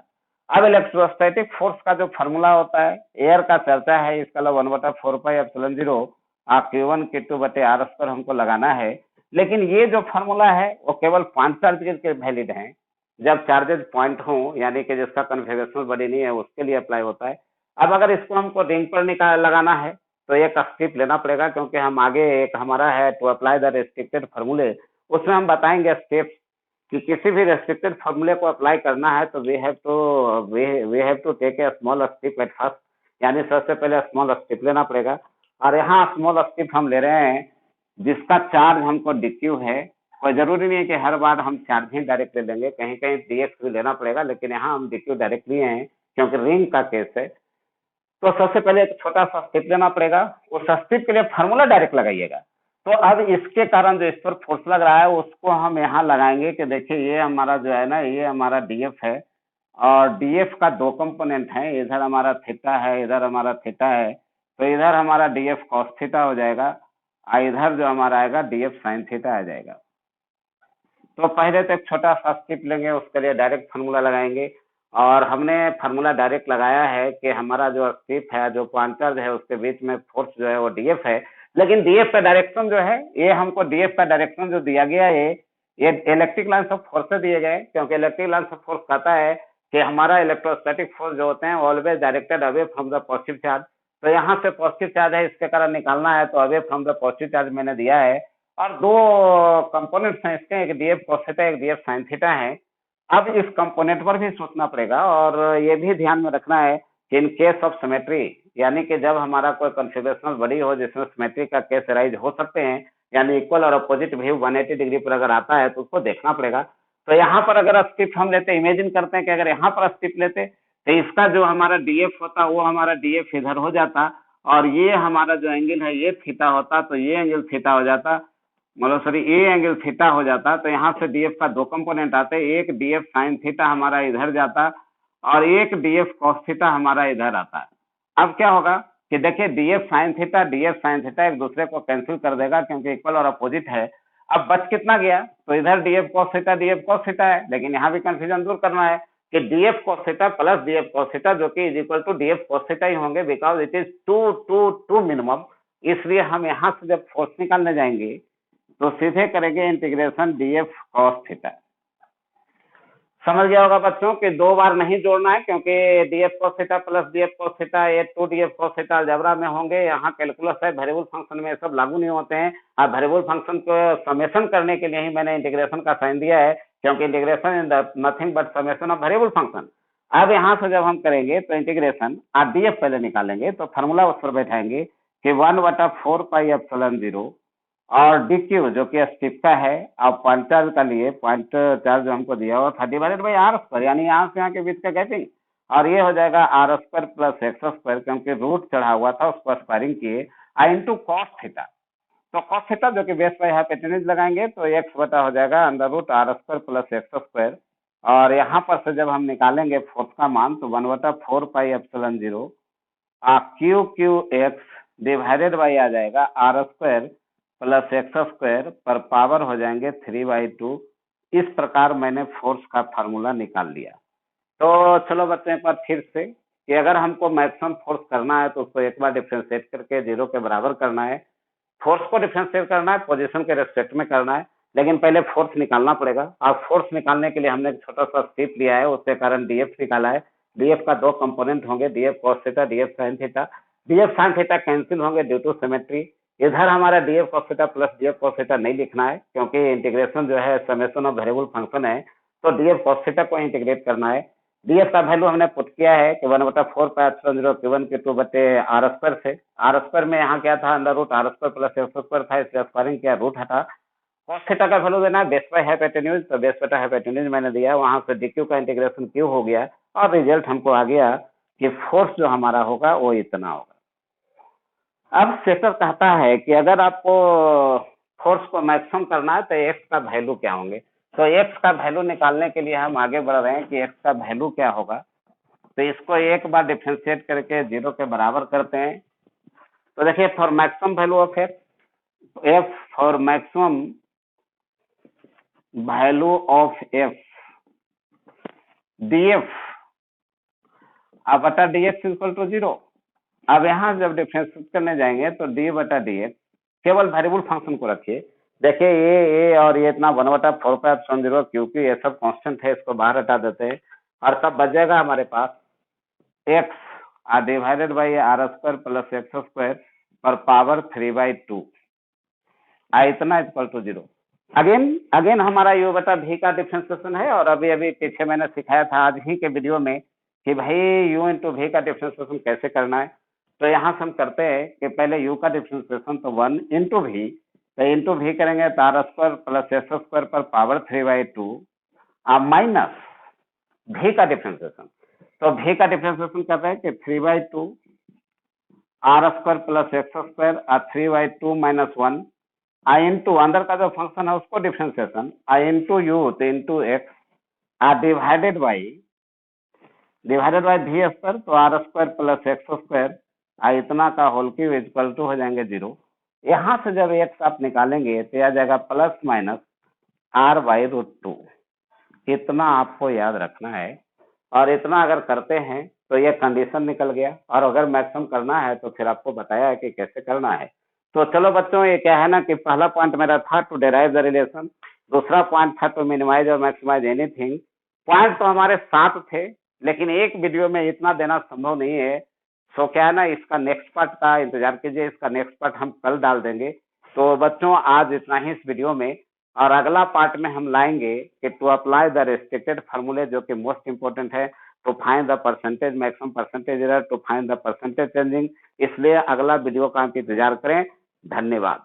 अब इलेक्ट्रोस्टैटिक फोर्स का जो फॉर्मूला होता है, एयर का चलता है, इसका 1/4πε0 Q1 Q2 बटे R पर हमको लगाना है। लेकिन ये जो फॉर्मूला है वो केवल पॉइंट चार्जेज के वैलिड है, जब चार्जेज पॉइंट हो, यानी कि जिसका कन्फिगरेशनल बॉडी नहीं है उसके लिए अप्लाई होता है। अब अगर इसको हमको रिंग पर लगाना है तो एक स्टेप लेना पड़ेगा, क्योंकि हम आगे एक हमारा है टू अप्लाई द रेस्ट्रिक्टेड फॉर्मूले, उसमें हम बताएंगे स्टेप्स कि किसी भी रेस्ट्रिक्टेड फॉर्मूले को अप्लाई करना है तो we have to take a small step at first, यानी सबसे पहले स्मॉल स्टेप लेना पड़ेगा। और यहाँ स्मॉल स्टेप हम ले रहे हैं जिसका चार्ज हमको डिक्यू है। कोई जरूरी नहीं है कि हर बार हम चार्ज ही डायरेक्ट ले लेंगे, कहीं कहीं डीएक्स भी लेना पड़ेगा, लेकिन यहाँ हम डिक्यू डायरेक्ट लिए हैं क्योंकि रिंग का केस है। तो सबसे पहले एक छोटा सा स्टेप लेना पड़ेगा, उस स्टेप के लिए फार्मूला डायरेक्ट लगाइएगा। तो अब इसके कारण जो इस पर फोर्स लग रहा है उसको हम यहाँ लगाएंगे कि देखिए ये हमारा जो है ना, ये हमारा डीएफ है और डीएफ का 2 कंपोनेंट है, इधर हमारा थीटा है, इधर हमारा थीटा है। तो इधर हमारा डीएफ कॉस थीटा हो जाएगा और इधर जो हमारा आएगा डीएफ साइन थीटा आ जाएगा। तो पहले तो एक छोटा सा स्टेप लेंगे, उसके लिए डायरेक्ट फार्मूला लगाएंगे। और हमने फार्मूला डायरेक्ट लगाया है कि हमारा जो स्टेप है, जो पॉइंट चार्ज है, उसके बीच में फोर्स जो है वो डीएफ है। लेकिन डीएफ का डायरेक्शन जो है, ये हमको डीएफ का डायरेक्शन जो दिया गया है ये इलेक्ट्रिक लाइन्स ऑफ फोर्स से दिए गए, क्योंकि इलेक्ट्रिक लाइन्स ऑफ फोर्स कहता है कि हमारा इलेक्ट्रोस्टैटिक फोर्स जो होते हैं always directed away from the positive charge. तो यहाँ से पॉजिटिव चार्ज है, इसके कारण निकालना है, तो away from the positive charge मैंने दिया है। और 2 कंपोनेंट्स हैं इसके, एक डीएफ कॉस थीटा, एक डीएफ साइन थीटा है। अब इस कंपोनेंट पर भी सोचना पड़ेगा और ये भी ध्यान में रखना है कि इन केस ऑफ सिमेट्री, यानी कि जब हमारा कोई कॉन्फिगरेशनल बॉडी हो जिसमें सिमेट्री का केस राइज हो सकते हैं, यानी इक्वल और अपोजिट व्यू 180 डिग्री पर अगर आता है तो उसको देखना पड़ेगा। तो यहाँ पर अगर स्टिप हम लेते, इमेजिन करते हैं कि अगर यहाँ पर स्टिप लेते तो इसका जो हमारा डीएफ होता वो हमारा डीएफ इधर हो जाता और ये हमारा जो एंगल है ये थीटा होता, तो ये एंगल थीटा हो जाता, मतलब सॉरी ये एंगल थीटा हो जाता। तो यहाँ से डीएफ का 2 कंपोनेंट आते, एक डीएफ साइन थीटा हमारा इधर जाता और एक डीएफ कॉस थीटा हमारा इधर आता। अब क्या होगा कि देखिए डीएफ साइन थीटा एक दूसरे को कैंसिल कर देगा क्योंकि इक्वल और अपोजिट है। अब बच कितना गया, तो इधर डीएफ कॉस थीटा है, लेकिन यहाँ भी कंफ्यूजन दूर करना है कि df cos theta plus df cos theta जो कि is equal to df cos theta ही होंगे, because it is to minimum. इसलिए हम यहाँ से जब फोर्स निकालने जाएंगे तो सीधे करेंगे इंटीग्रेशन डीएफ कॉस थीटा। समझ गया होगा बच्चों कि 2 बार नहीं जोड़ना है, क्योंकि DF cos theta plus df cos theta ये 2 डीएफ कॉस थीटा अलजेब्रा में होंगे। यहाँ कैलकुलस है, वेरिएबल फंक्शन में सब लागू नहीं होते हैं। अब वेरिएबल फंक्शन को समेशन करने के लिए ही मैंने इंटीग्रेशन का साइन दिया है, क्योंकि integration is nothing but summation of variable function. अब यहाँ से जब हम करेंगे तो इंटीग्रेशन और डीएफ पहले निकालेंगे, तो फॉर्मूला उस पर बैठाएंगे कि 1/4πε0 और DQ जो कि स्टिप का है, अब पॉइंट चार्ज का लिए पॉइंट चार्ज जो हमको दिया हुआ था डिवाइडेड बाई आर स्क्वायर, यानी यहाँ से यहाँ के बीच का गैपिंग, और ये हो जाएगा are square plus x square, क्योंकि रूट चढ़ा हुआ था उसको स्क्वायरिंग किए, इंटू कॉस थीटा। तो कॉस थीटा जो कि बेस बाय हाइपोटेन्यूज लगाएंगे तो एक्स बटा हो जाएगा under root R square plus x square, और यहाँ पर से जब हम निकालेंगे फोर्स का मान तो 1/4 pi epsilon 0 q q x divided by आ जाएगा are square plus x square पर पावर हो जाएंगे 3/2। इस प्रकार मैंने फोर्स का फार्मूला निकाल लिया। तो चलो बच्चों एक बार फिर से कि अगर हमको मैक्सिमम फोर्स करना है तो उसको एक बार डिफ्रेंशिएट करके 0 के बराबर करना है। फोर्स को डिफ्रेंशिएट करना है, पोजीशन के रेस्पेक्ट में करना है, लेकिन पहले फोर्स निकालना पड़ेगा। अब फोर्स निकालने के लिए हमने एक छोटा सा स्टेप लिया है, उसके कारण डीएफ निकाला है। डीएफ का दो कंपोनेंट होंगे, DF cos theta, DF sine theta. DF sine theta cancel होंगे ड्यू टू सिमेट्री। इधर हमारा DF cos theta plus df cos theta नहीं लिखना है, क्योंकि इंटीग्रेशन जो है समेशन ऑफ वेरिएबल फंक्शन है, तो डीएफ कॉस थीटा को इंटीग्रेट करना है। डीएफ का वैल्यू हमने पुट किया है कि 1/4 Q1 Q2 बटे आर स्क्वायर से। आर स्क्वायर में यहाँ क्या था, under root R square plus x square था, इसलिए स्क्वायरिंग किया, रूट हटा। कॉस थीटा का वैल्यू देना है बेस बाय हाइपोटेन्यूज, तो बेस बटा हाइपोटेन्यूज मैंने दिया, वहां से डीक्यू का इंटीग्रेशन क्यू हो गया, और रिजल्ट हमको आ गया कि फोर्स जो हमारा होगा वो इतना होगा। अब सेटर कहता है कि अगर आपको फोर्स को मैक्सिमम करना है तो एक्स का वैल्यू क्या होंगे। तो एक्स का वैल्यू निकालने के लिए हम आगे बढ़ रहे हैं कि एक्स का वैल्यू क्या होगा। तो इसको एक बार डिफ्रेंशिएट करके 0 के बराबर करते हैं। तो देखिए for maximum value of x, F for maximum value of F DF अब बटा डीएक्स इक्वल टू 0। अब यहाँ जब डिफ्रेंशिएट करने जाएंगे तो डी बटा डी एक्स, केवल वेरिएबल फंक्शन को रखिए। देखिए ये और ये इतना 1/4 क्योंकि ये सब कांस्टेंट है, इसको बाहर हटा देते हैं, और तब बच जाएगा हमारे पास x divided by r square plus x square पर पावर 3/2 इतना इक्वल टू 0। अगेन हमारा यू बटा भी का डिफ्रेंशिएशन है, और अभी अभी पीछे मैंने सिखाया था आज ही के वीडियो में कि भाई यू इंटू भी का डिफ्रेंशिएशन कैसे करना है। तो यहाँ से हम करते हैं कि पहले यू का डिफ्रेंशिएशन तो 1 इंटू भी, तो इंटू भी करेंगे तो R square plus x square पर पावर 3/2 माइनस भी का डिफ्रेंशिएशन। तो भी का डिफ्रेंशिएशन कर रहे हैं कि 3/2 R square plus x square 3/2 minus 1 I into अंदर का जो फंक्शन है उसको डिफ्रेंशिएशन आई इंटू यू तो इंटू एक्स डिवाइडेड बाई भी स्क्वायर, तो R square plus x square इतना का होल क्यूब इक्वल टू हो जाएंगे 0। यहाँ से जब एक्स आप निकालेंगे तो आ जाएगा प्लस माइनस r/√2। इतना आपको याद रखना है, और इतना अगर करते हैं तो ये कंडीशन निकल गया। और अगर मैक्सिमम करना है तो फिर आपको बताया है कि कैसे करना है। तो चलो बच्चों, ये क्या है ना कि पहला पॉइंट मेरा था टू डिराइव द रिलेशन, दूसरा पॉइंट था टू मिनिमाइज और मैक्सिमाइज एनीथिंग। पॉइंट तो हमारे 7 थे, लेकिन एक वीडियो में इतना देना संभव नहीं है। सो क्या है ना, इसका नेक्स्ट पार्ट का इंतजार कीजिए, इसका नेक्स्ट पार्ट हम कल डाल देंगे। तो बच्चों आज इतना ही इस वीडियो में, और अगला पार्ट में हम लाएंगे कि टू अप्लाई द रेस्ट्रिक्टेड फार्मूले, जो कि मोस्ट इंपोर्टेंट है, to find the percentage maximum, percentage error, to find the percentage changing. इसलिए अगला वीडियो का आप इंतजार करें। धन्यवाद।